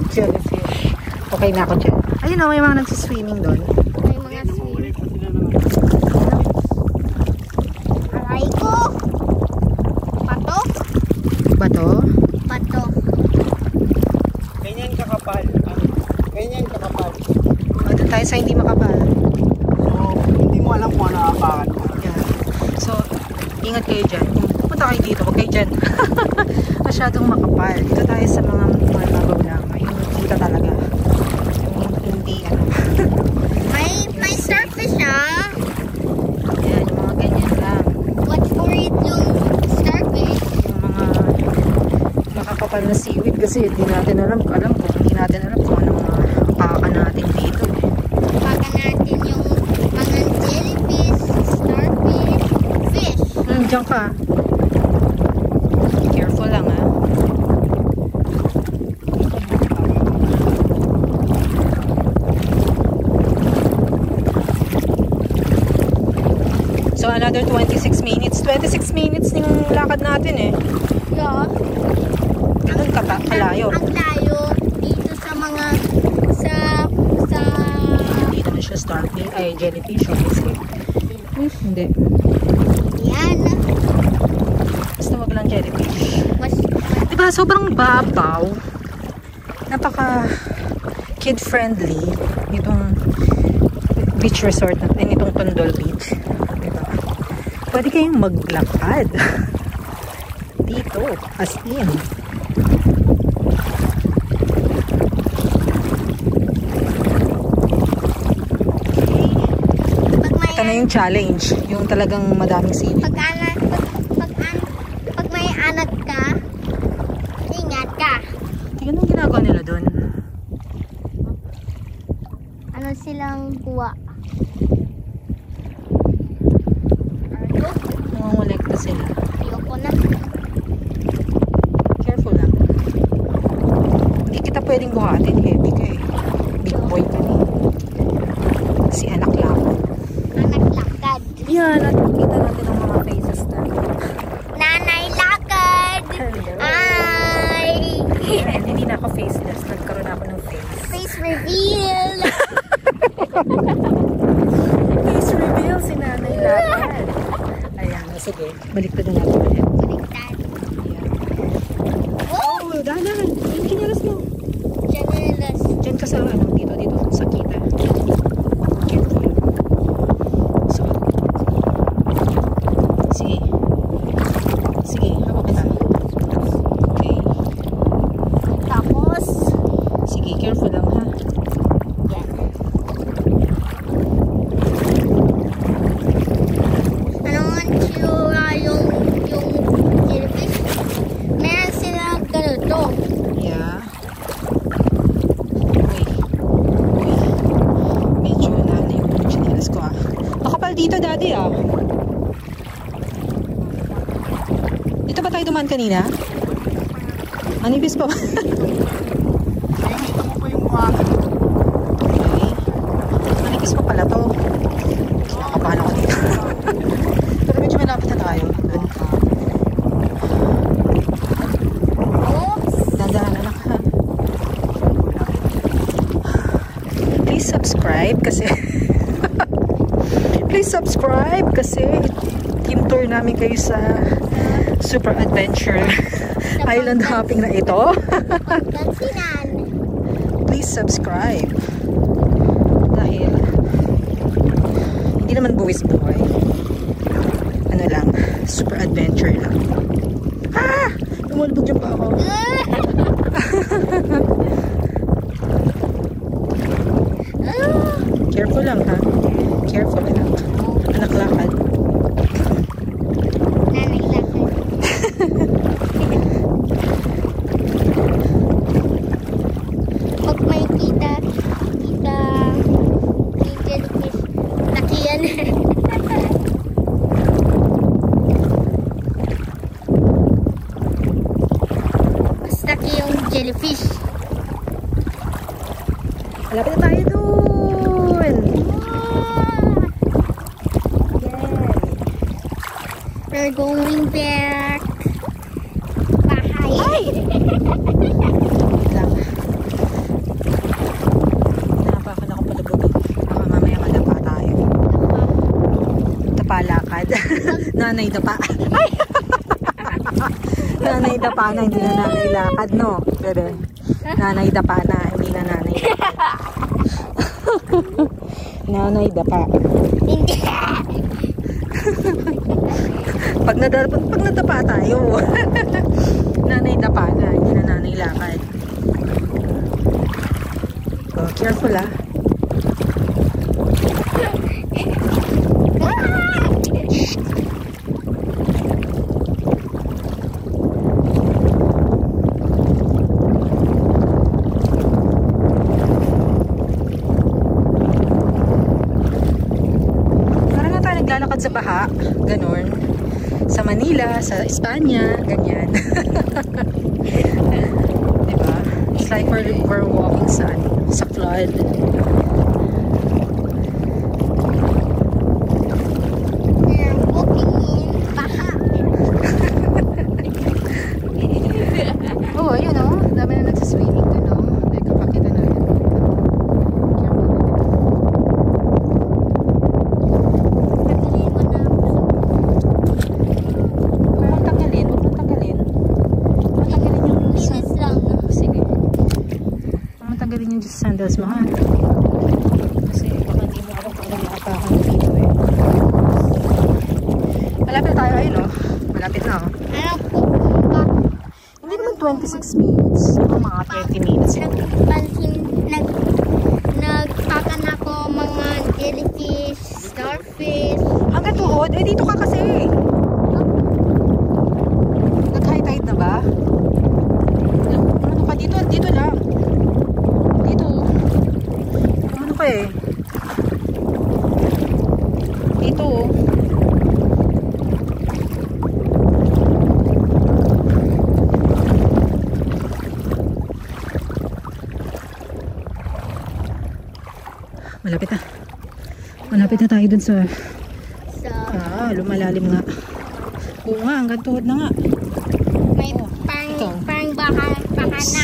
[SPEAKER 4] jellyfish. Okay na ako dyan. Ayun o, may mga nagsiswimming doon.
[SPEAKER 2] May mga sweet. Aray ko. Pato.
[SPEAKER 4] Bato.
[SPEAKER 2] Pato.
[SPEAKER 1] Ganyan kakapal. Ganyan kakapal.
[SPEAKER 4] O, doon tayo sa hindi makapal.
[SPEAKER 1] So, hindi mo alam kung ano apakan mo.
[SPEAKER 4] Yan. So, ingat kayo dyan. Kung pupunta kayo dito, huwag kayo dyan. Masyadong makapal. Dito tayo sa mga mababaw lang. Yung kita talaga. Yung hindi, ano.
[SPEAKER 2] May starfish, ah.
[SPEAKER 4] Yan, yung mga ganyan lang.
[SPEAKER 2] Watch for it yung starfish.
[SPEAKER 4] Yung mga makakapal na seaweed kasi hindi natin alam kung ano mga paka natin dito.
[SPEAKER 2] Baka natin yung mga jellyfish, starfish, fish.
[SPEAKER 4] Diyan ka. Careful lang ha. So another 26 minutes. 26 minutes yung lakad natin eh.
[SPEAKER 2] Yeah.
[SPEAKER 4] Ganun kalayo.
[SPEAKER 2] Ang layo dito sa mga
[SPEAKER 4] Hindi naman siya starfish. Ay, jellyfish. Kasi. Hindi.
[SPEAKER 2] yan.
[SPEAKER 4] Basta wag lang jellyfish.
[SPEAKER 2] Mas
[SPEAKER 4] Diba, sobrang babaw. Napaka kid-friendly itong beach resort natin, itong Tondol Beach. Diba? Pwede kayong maglakad dito, as in.
[SPEAKER 3] Ito na yung challenge. Yung talagang madaming seaweed.
[SPEAKER 2] Pag may anak ka, ingat ka.
[SPEAKER 3] Tingnan mo ginagawa nila doon.
[SPEAKER 2] Ano silang kuha?
[SPEAKER 3] Nangongolekta sila.
[SPEAKER 2] Ayoko na.
[SPEAKER 3] Careful lang. Hindi kita pwedeng buhatin. Heavy ka eh. Big boy ka eh. Si anak lang.
[SPEAKER 2] Anak lakad.
[SPEAKER 3] Yan, at makita natin ang mga faces na.
[SPEAKER 2] Nanay lakad.
[SPEAKER 3] Hello.
[SPEAKER 2] Ay!
[SPEAKER 3] And hindi na ako faceless. Nagkaroon ako ng face.
[SPEAKER 2] Face reveal.
[SPEAKER 3] Face reveal si Nanay Lakad. Ayan, sige. Balik na natin ulit.
[SPEAKER 2] Baliktad.
[SPEAKER 3] Ayan.
[SPEAKER 2] Oh!
[SPEAKER 3] Oh, dahan. Yung kinalas mo.
[SPEAKER 2] Janelas.
[SPEAKER 3] Diyan ka sa ano, dito sa kita. Careful. So, sige. Sige, hawak kita. Okay.
[SPEAKER 2] Tapos,
[SPEAKER 3] Sige, careful lang ha.
[SPEAKER 2] yan. Ano nga tsura yung jellyfish? Meron silang ganito.
[SPEAKER 3] Yeah. Uy. Medyo na yung chinelas ko ah. Makapal dito daddy ah. Dito ba tayo dumaan kanina? Manipis pa ba?
[SPEAKER 1] Nakikita mo pa yung mukha.
[SPEAKER 3] Okay. Manipis pa pala to. Kinakabahan ako dito. Pero medyo malapit na tayo.
[SPEAKER 2] Oops!
[SPEAKER 3] Dandahan anak ha. Please subscribe kasi please subscribe kasi team tour namin kayo sa super adventure island hopping na ito.
[SPEAKER 2] Pagkansinan.
[SPEAKER 3] Please subscribe dahil hindi naman buwis buhay, ano lang, super adventure lang. Lumulubog dyan pa ako. Careful lang ha. Careful anak. Anak lakad.
[SPEAKER 2] Nanay lakad. Pag may kita yung jellyfish, laki yan. Mas laki yung jellyfish.
[SPEAKER 3] Malapit na tayo dun.
[SPEAKER 2] We're going back. Bahay.
[SPEAKER 3] Ay! Lang. Napakan ako palabog. Baka mamaya madapa tayo. Tapalakad. Nanay dapa. Ay! Nanay dapa na, hindi na nanay lakad, no? Bebe. Nanay dapa na, hindi na nanay lakad. Nanay dapa.
[SPEAKER 2] Hindi.
[SPEAKER 3] Pag nadapa tayo. Nanay dapa na, hindi na nanay lakad. Oh, careful ah. Parang na tayo naglalakad sa baha, ganun. Sa Manila, sa Espanya, ganyan. Diba? It's like we're walking sa flood.
[SPEAKER 2] We're walking in baha.
[SPEAKER 3] Oh, ayun oh. Dami na nagsaswimming dun oh. Teka, pakita na yan.
[SPEAKER 2] Pagkali mo na.
[SPEAKER 3] Huwag mong tanggalin. Huwag mong tanggalin. Huwag mong tanggalin yung
[SPEAKER 2] Linis lang.
[SPEAKER 3] Sige. Huwag mong tanggalin yung sandals mo ha. Kasi baka hindi mo ako paglalakahan dito eh. Malapit tayo ayun oh. Malapit na oh.
[SPEAKER 2] Ano po ba?
[SPEAKER 3] Hindi naman 26 minutes. Mga 20 minutes.
[SPEAKER 2] Nagpakan ako mga jellyfish, starfish. Starfish.
[SPEAKER 3] Hanggang tuhod? Eh, dito ka kasi. Nag-high tide na ba? Ano ka dito? Dito lang. Dito. Ano ka eh? Dito. Malapit na. Malapit na tayo dun sa lumalalim nga. Oo nga, hanggang tuhod na nga.
[SPEAKER 2] May
[SPEAKER 3] ito.
[SPEAKER 2] parang baka na.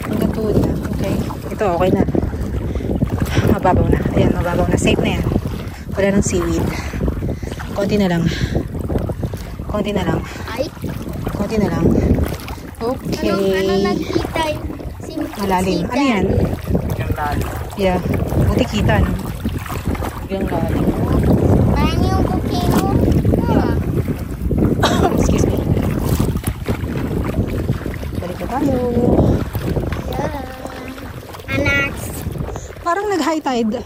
[SPEAKER 3] Hanggang tuhod na. Okay. Ito, okay na. Mababaw na. Ayan, mababaw na. Safe na yan. Wala ng seaweed. Konti na lang. Konti na lang.
[SPEAKER 2] Ay,
[SPEAKER 3] Konti na lang. Okay.
[SPEAKER 2] ano nagkita yung
[SPEAKER 3] Malalim. Ano yan?
[SPEAKER 1] Yung lalim.
[SPEAKER 3] Yeah. Buti kita, no? Yung lalim.
[SPEAKER 2] Parang yung volcano.
[SPEAKER 3] Excuse me. Balik na tayo.
[SPEAKER 2] Anax.
[SPEAKER 3] Parang nag-high tide.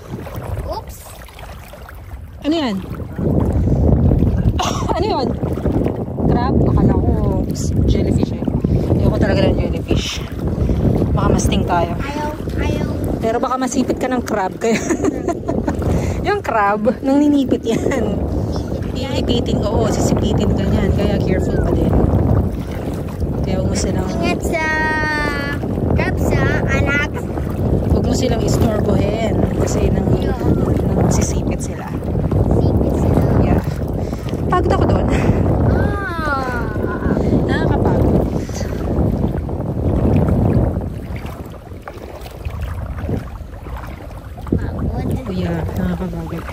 [SPEAKER 2] Oops.
[SPEAKER 3] Ano yan? Ano yun? Crab? Akala ko jellyfish eh. Ayoko talaga ng jellyfish. Baka masting tayo.
[SPEAKER 2] Ayaw.
[SPEAKER 3] Pero baka masipit ka ng crab. Kaya yung crab, nang ninipit yan. Iipitin, oo, sisipitin ka yan. Kaya careful pa din. Kaya huwag mo silang,
[SPEAKER 2] Ingat sa crab sa anak.
[SPEAKER 3] huwag mo silang istorbohin. Kasi nang sisipit sila.
[SPEAKER 2] Sipit sila.
[SPEAKER 3] Yeah. Pagod ako doon. Nakakapagod.
[SPEAKER 2] Pagod.
[SPEAKER 3] Oh yeah, nakakapagod.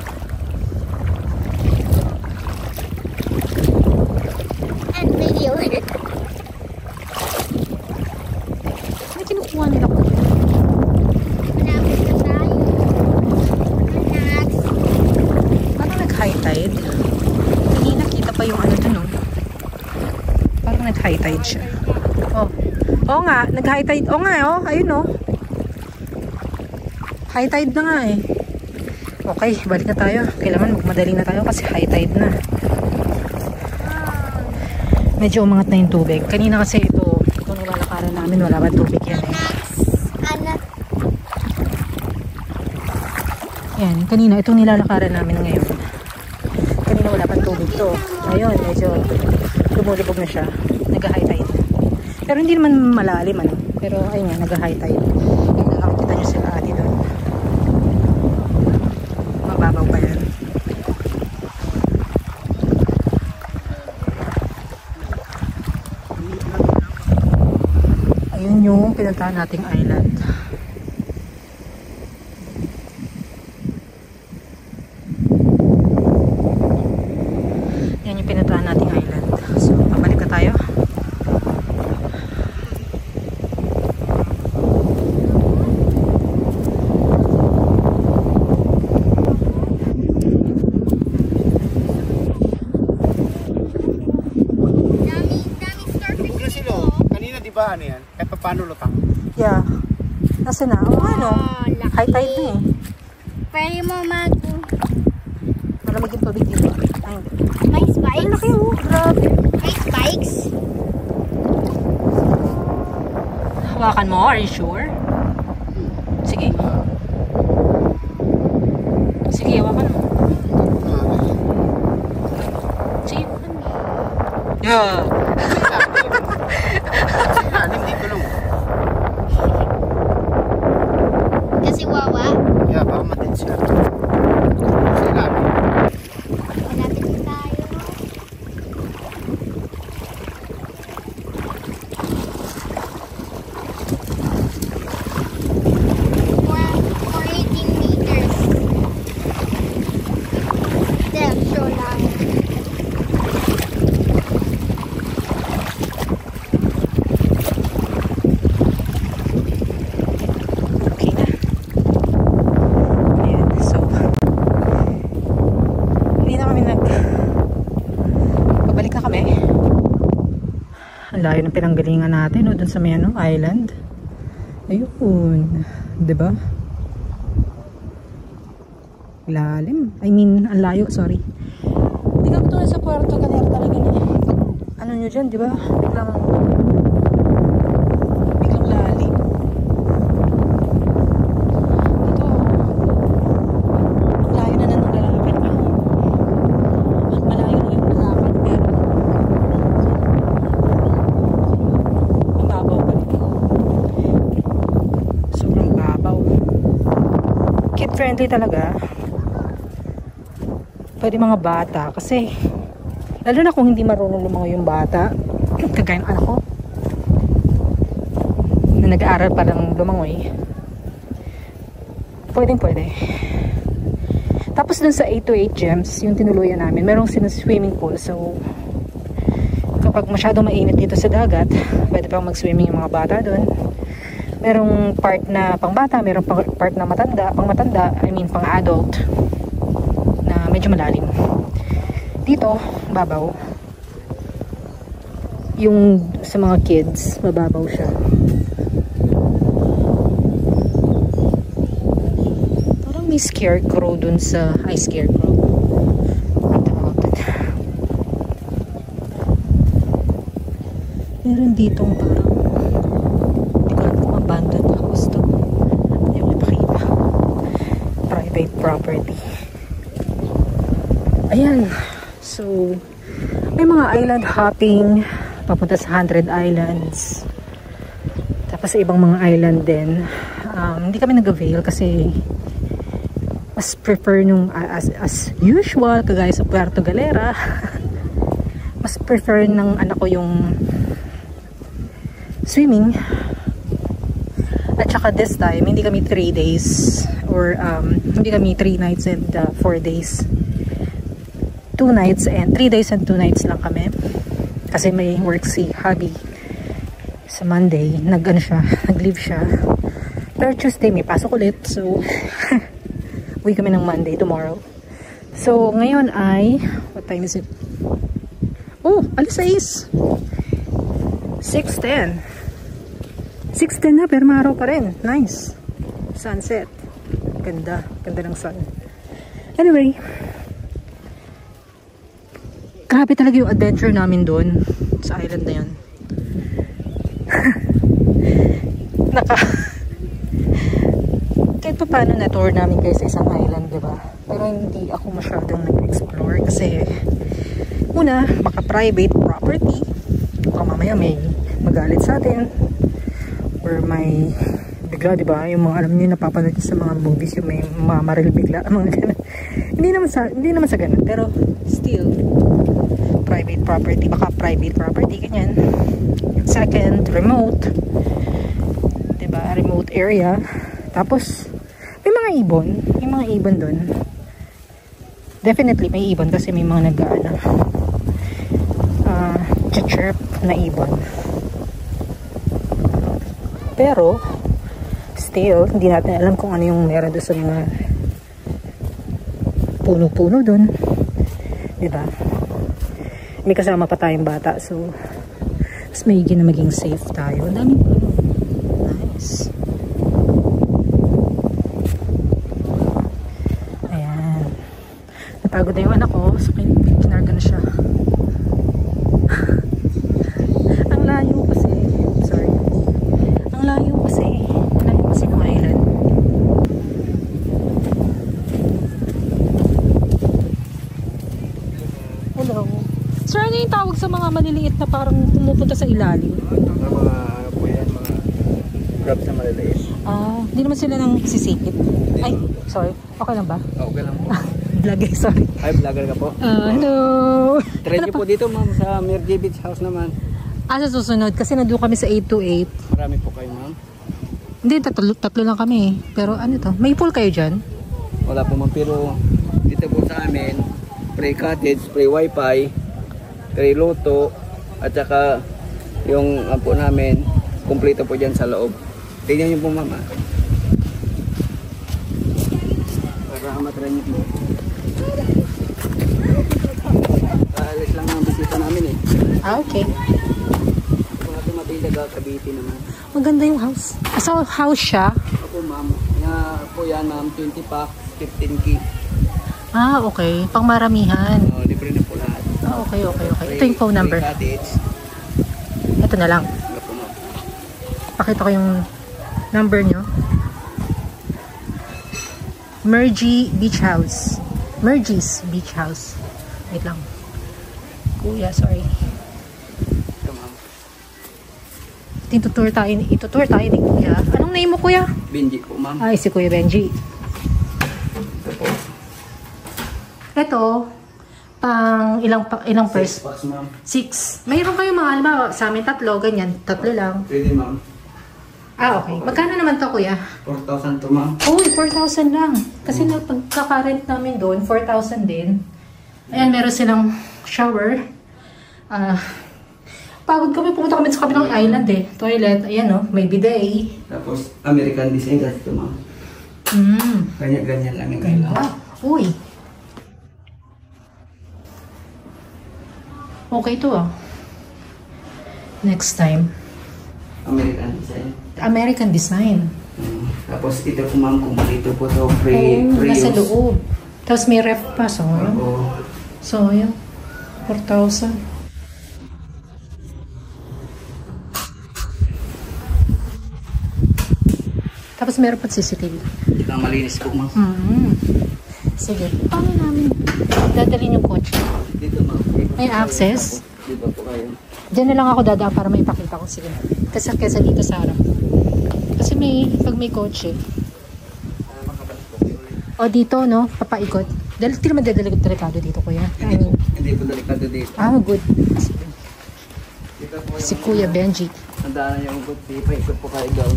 [SPEAKER 2] And video.
[SPEAKER 3] Ano kinukuha nila ko?
[SPEAKER 2] Malapit na tayo. Anax.
[SPEAKER 3] Parang nag-high tide. Hindi nakita pa yung ano dun, no? Parang nag-high tide siya. Oh. Oo nga, nag-high tide. Oo nga, oh. Ayun, oh. High tide na nga, eh. Okay, balik na tayo. Kailangan magmadali na tayo kasi high tide na. Medyo umangat na yung tubig. Kanina kasi ito, kung nilalakaran namin, wala ba tubig yan, eh.
[SPEAKER 2] Anak.
[SPEAKER 3] Yan, kanina, itong nilalakaran namin ngayon. Kanina wala pang tubig to. Ngayon, medyo lumulubog na siya. Nag-high tide. Pero hindi naman malalim, ano. Pero ayun nga, nag-high tide. Yung nakakita nyo sila ati doon. Mababaw pa yan. Ayun yung pinuntahan nating island. Yan yung pinuntahan nating island. So, pabalik na tayo.
[SPEAKER 2] Daming starfish.
[SPEAKER 1] Kasi lo, kanina di ba ano yan? Kahit pa paano lutang?
[SPEAKER 3] Yeah. Nasaan na? Oo, ano?
[SPEAKER 2] laki.
[SPEAKER 3] High tide na eh.
[SPEAKER 2] Pwede mo
[SPEAKER 3] Malamig yung tubig dito. Ay, hindi.
[SPEAKER 2] may
[SPEAKER 3] Ang
[SPEAKER 2] spikes.
[SPEAKER 3] laki oh. Grabe.
[SPEAKER 2] May spikes.
[SPEAKER 3] Hawakan mo? Are you sure? Sige. Sige, hawakan mo. Sige, hawakan mo. Yeah.
[SPEAKER 1] Hindi tulong.
[SPEAKER 2] Kasi wawa.
[SPEAKER 1] Yeah, baka matin siya. Sila.
[SPEAKER 2] Malapit na tayo. For 18 meters. There, shoreline.
[SPEAKER 3] Okay na. Ayan. So, hindi na kami pabalik na kami. Ang layo ng pinanggalingan natin, no? Dun sa may ano, island. Ayun. Diba? Lalim. I mean, ang layo, sorry. Hindi ka katulad sa Puerto Galera talaga na. Pag, ano nyo dyan, di ba? Biglang lalim. Ito, ang layo na nang lalakad nyo. Malayo na yung lalakad, pero ang babaw pa rin. Sobrang babaw. Kid-friendly talaga. Pwede mga bata kasi lalo na kung hindi marunong lumangoy yung bata, kagaya ng anak ko na nag-aaral pa lang lumangoy, pwede. Tapos dun sa 828 Gems, yung tinuluyan namin, merong swimming pool. So kapag masyadong mainit dito sa dagat, pwede pang mag-swimming yung mga bata dun. Merong part na pang bata, merong part na pang matanda, I mean pang adult, na medyo malalim. Dito, babaw. Yung sa mga kids, mababaw siya. Parang may scarecrow dun sa scarecrow. Meron ditong parang hindi ko alam kung abandoned house to. Ayaw napakita. Private property. Ayan. So, may mga island hopping papunta sa 100 Islands. Tapos sa ibang mga island din. Hindi kami nag-avail kasi mas prefer nung as usual, kagaya sa Puerto Galera. Mas prefer ng anak ko yung swimming. At saka this time, hindi kami 3 days or hindi kami 3 nights and 4 days. 2 nights and 3 days and 2 nights lang kami kasi may work si hubby sa Monday. Nag-leave siya, pero Tuesday may pasok ulit, so uwi kami ng Monday tomorrow. So ngayon ay what time is it? Oh, alas 6 6:10 na pero maaraw pa rin. Nice sunset, ganda ng sun. Anyway, grabe talaga yung adventure namin doon sa island na yun. Kahit pa paano na tour namin kayo sa isang island, diba? Pero hindi ako masyadong nag-explore kasi una, baka private property, baka mamaya may magalit sa atin or may bigla, diba? Yung mga alam niyo napapanood sa mga movies, yung may mamaril bigla, mga ganun. Hindi naman sa ganun, pero still private property, baka private property, ganyan. Second, remote, diba, remote area. Tapos may mga ibon doon. Definitely may ibon kasi may mga chirp na ibon. Pero still, hindi natin alam kung ano yung meron doon sa mga puno-puno doon, diba? May kasama pa tayong bata, so mas maigi na maging safe tayo. Ang daming puno. Nice. Ayan. Napagod na yung anak ko, so kinarga na siya. Ang layo kasi. Sorry. Ang layo kasi. Layo kasi ng island. Hello. Sir, ano yung tawag sa mga maliliit na parang pumupunta sa ilalim?
[SPEAKER 1] Mga crabs na maliliit.
[SPEAKER 3] Hindi naman sila nang sisipit. Ay, sorry. Okay lang ba?
[SPEAKER 1] Okay lang po.
[SPEAKER 3] Vlogger, sorry.
[SPEAKER 1] Ay, vlogger ka po.
[SPEAKER 3] Hello.
[SPEAKER 1] Try niyo po dito, ma'am, sa Mirji Beach House naman.
[SPEAKER 3] Sa susunod, kasi nandun kami sa 828.
[SPEAKER 1] Marami po kayo, ma'am.
[SPEAKER 3] Hindi, tatlo lang kami. Pero ano to? May pool kayo dyan?
[SPEAKER 1] Wala po, ma'am, pero dito po sa amin, free cottage, free wifi, free luto, at saka yung po namin, kumpleto po dyan sa loob. Tingnan niyo po, ma'am. Para matry niyo po. Alis lang ang bisita namin eh.
[SPEAKER 3] Okay.
[SPEAKER 1] Mga tumatindaga, Cavite naman.
[SPEAKER 3] Maganda yung house. So, house siya?
[SPEAKER 1] Opo, ma'am. Po yan, ma'am, 20 pack, 15K.
[SPEAKER 3] Ah, okay. Pang maramihan.
[SPEAKER 1] Libre na po lahat.
[SPEAKER 3] Ah, okay. Ito yung phone number.
[SPEAKER 1] Free cottage.
[SPEAKER 3] Ito na lang.
[SPEAKER 1] Wala po, ma'am.
[SPEAKER 3] Pakita ko yung number nyo. Mergy Beach House. Mergy's Beach House. Wait lang. Kuya, sorry.
[SPEAKER 1] Ito, ma'am.
[SPEAKER 3] Itutour tayo ni Kuya. Anong name mo, Kuya?
[SPEAKER 1] Benji po, ma'am.
[SPEAKER 3] Ay, si Kuya Benji.
[SPEAKER 1] Ito po.
[SPEAKER 3] Ito, pang ilang
[SPEAKER 1] 6
[SPEAKER 3] pers?
[SPEAKER 1] packs, ma'am.
[SPEAKER 3] 6. Mayroon kayo mga halimbawa, sa amin 3, ganyan. 3 lang.
[SPEAKER 1] Pwede, ma'am.
[SPEAKER 3] Ah, okay. Magkano naman to, Kuya?
[SPEAKER 1] 4,000 to, ma'am.
[SPEAKER 3] Uy, 4,000 lang. Kasi pagkaka-rent namin doon, 4,000 din. Ayan, meron silang shower. Pagod kami, pumunta kami sa kabilang island eh. Toilet, ayan o, may bidet.
[SPEAKER 1] Tapos, American design kasi ito, ma'am. Ganyan-ganyan lang yung kailangan.
[SPEAKER 3] Wow. Uy. Okay to ah. Next time.
[SPEAKER 1] American design.
[SPEAKER 3] American design.
[SPEAKER 1] Tapos, ito po, ma'am, kung dito po to, free
[SPEAKER 3] Nasa
[SPEAKER 1] use.
[SPEAKER 3] loob. Tapos may ref pa, so.
[SPEAKER 1] Oo.
[SPEAKER 3] So, ayan. 4,000. Tapos meron pa CCTV.
[SPEAKER 1] Ang malinis po, ma'am.
[SPEAKER 3] Sige. Paano namin dadalhin yung kotse?
[SPEAKER 1] Dito, ma'am.
[SPEAKER 3] May access?
[SPEAKER 1] Dito po kayo.
[SPEAKER 3] Diyan na lang ako dadaan para maipakita ko. Sige. Kesa dito sa harap. Kasi pag may kotse. O dito, no? Papaikot. Dahil hindi naman delikado dito, Kuya.
[SPEAKER 1] Hindi po delikado dito.
[SPEAKER 3] Ah, good. Sige.
[SPEAKER 1] Dito po
[SPEAKER 3] Si Kuya Benji.
[SPEAKER 1] ang daanan yung ikot. Paikot po kayo down.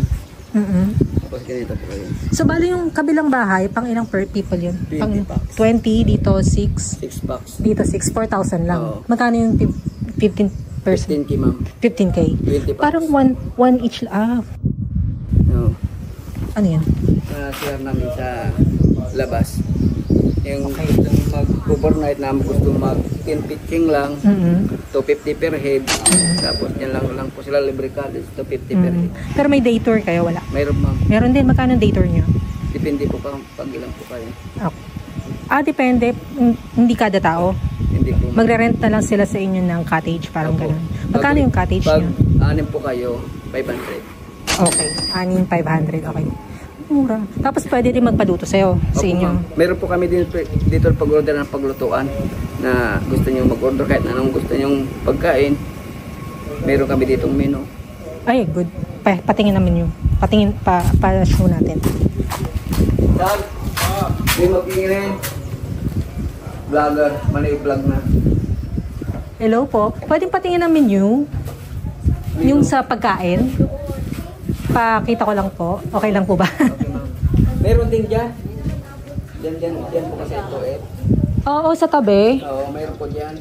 [SPEAKER 1] Tapos ganito po kayo.
[SPEAKER 3] So, bali yung kabilang bahay, pang ilang per people yun?
[SPEAKER 1] 20
[SPEAKER 3] Pang
[SPEAKER 1] packs.
[SPEAKER 3] 20, dito 6.
[SPEAKER 1] 6 packs.
[SPEAKER 3] Dito 6, 4,000 lang.
[SPEAKER 1] Oo.
[SPEAKER 3] Magkano yung 15 person?
[SPEAKER 1] 15K, ma'am.
[SPEAKER 3] 15K.
[SPEAKER 1] 20 packs.
[SPEAKER 3] Parang one each.
[SPEAKER 1] No.
[SPEAKER 3] Ano yan?
[SPEAKER 1] Share namin sa labas. Yung gustong mag-overnight na gusto mag-10 pitching lang, 250 per head. Tapos yan lang po sila libre cottage, 250 per head.
[SPEAKER 3] Pero may day tour kayo, wala?
[SPEAKER 1] Mayroon, ma'am.
[SPEAKER 3] Meron din, magkano day tour nyo?
[SPEAKER 1] Depende po pag ilang po kayo.
[SPEAKER 3] Depende. Hindi kada tao.
[SPEAKER 1] Hindi po.
[SPEAKER 3] Magre-rent na lang sila sa inyo ng cottage, parang
[SPEAKER 1] Opo.
[SPEAKER 3] ganun. Magkano yung cottage
[SPEAKER 1] Pag
[SPEAKER 3] nyo?
[SPEAKER 1] 6 po kayo, 500.
[SPEAKER 3] Okay. 500. Okay. Mura. Tapos pwede din magpaluto sa'yo, sa
[SPEAKER 1] Opo,
[SPEAKER 3] inyo.
[SPEAKER 1] ma'am. Meron po kami dito pag-order ng paglutuan na gusto nyo mag-order kahit anong gusto nyo pagkain. Meron kami ditong menu.
[SPEAKER 3] Ay, good. Patingin namin yung. Pa-show natin.
[SPEAKER 1] Dad, may mag-ingin. Vlogger, mali vlog na.
[SPEAKER 3] Hello po. Pwedeng patingin ng menu. Yung sa pagkain. Pakita ko lang po. Okay lang po ba?
[SPEAKER 1] Okay, ma'am. Meron din dyan. Dyan po kasi ito eh.
[SPEAKER 3] Oo, sa tabi.
[SPEAKER 1] Oo, meron po dyan.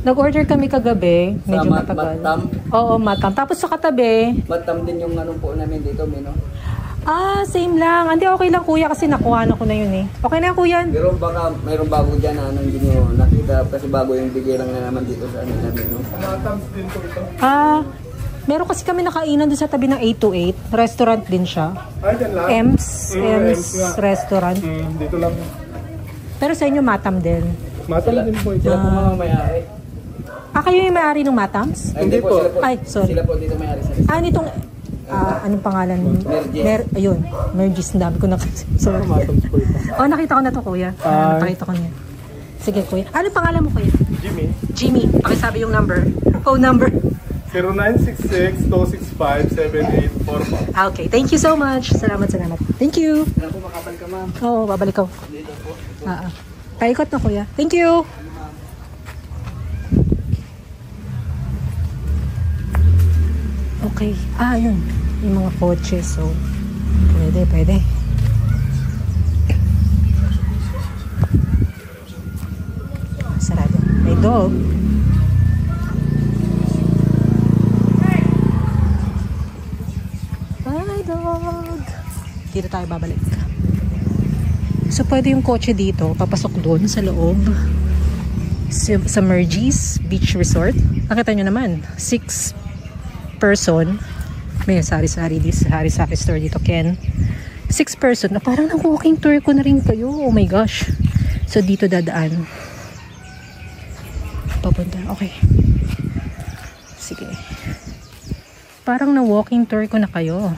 [SPEAKER 3] Nag-order kami kagabi. Medyo
[SPEAKER 1] Sa
[SPEAKER 3] matagal.
[SPEAKER 1] Matam.
[SPEAKER 3] Oo, Matam. Tapos sa katabi.
[SPEAKER 1] Matam din yung anong po namin dito, menu.
[SPEAKER 3] Same lang. Hindi, okay lang kuya kasi nakuha na ko na yun eh. Okay na kuya.
[SPEAKER 1] Pero baka mayroong bago dyan na hindi nyo nakita kasi bago yung bigay lang na naman dito sa ano namin. No?
[SPEAKER 3] Meron kasi kami nakainan doon sa tabi ng 828. Restaurant din siya. Ems Restaurant.
[SPEAKER 5] Dito lang.
[SPEAKER 3] Pero sa inyo Matam din.
[SPEAKER 5] Matal din po ito.
[SPEAKER 1] Sila po mga may-ari.
[SPEAKER 3] Kayo yung may-ari ng Matams?
[SPEAKER 1] Hindi po. Sila po.
[SPEAKER 3] Ay, sorry.
[SPEAKER 1] Sila po dito may-ari sa
[SPEAKER 3] Nitong anong pangalan?
[SPEAKER 1] Mergis.
[SPEAKER 3] Ayun, Mergis. Dami ko na kasi. Sorry. Nakita ko na to kuya. Nakita ko niya. Sige kuya. Anong pangalan mo kuya?
[SPEAKER 5] Jimmy.
[SPEAKER 3] Jimmy. Pakisabi yung number. Phone number.
[SPEAKER 5] 0966-265-7844.
[SPEAKER 3] Okay. Thank you so much. Salamat. Thank you.
[SPEAKER 1] Sila po makapal ka, ma'am.
[SPEAKER 3] Oo, babalik ako.
[SPEAKER 1] Dito po.
[SPEAKER 3] Paikot na kuya. Thank you. Okay. Yun. Yung mga kotse. So, pwede. Sarado. May dog. Hi, dog. Dito tayo babalik. So, pwede yung kotse dito. Papasok doon sa loob. Sa Mergy's Beach Resort. Nakita nyo naman. 6 person. May sari-sari store dito, Ken. 6 person. Parang nag-walking tour ko na rin kayo. Oh my gosh. So dito dadaan. Papunta. Okay. Sige. Parang na walking tour ko na kayo.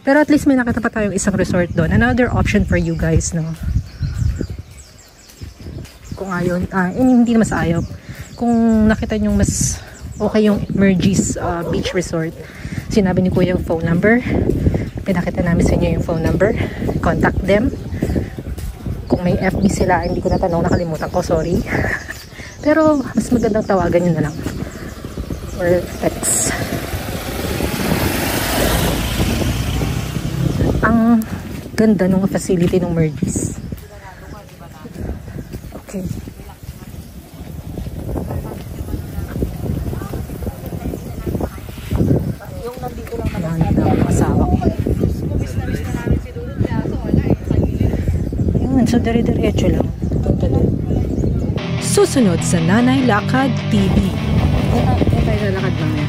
[SPEAKER 3] Pero at least may nakita pa tayong isang resort doon. Another option for you guys, no? Kung ayaw, hindi naman sa ayaw. Kung nakita nyo mas okay yung Mergis Beach Resort, sinabi ni Kuya yung phone number. Pinakita namin sa inyo yung phone number. Contact them. Kung may FB sila, hindi ko natanong, nakalimutan ko, sorry. Pero mas magandang tawagan nyo na lang. Or text. Ang ganda ng facility ng Mergis. Okay. Yung nandito lang ang asawa ko. Yun, so dire-diretso lang. Susunod sa Nanay Lakad TV. Ito tayo lalakad mamaya.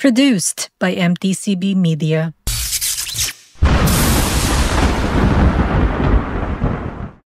[SPEAKER 3] Produced by MTCB Media.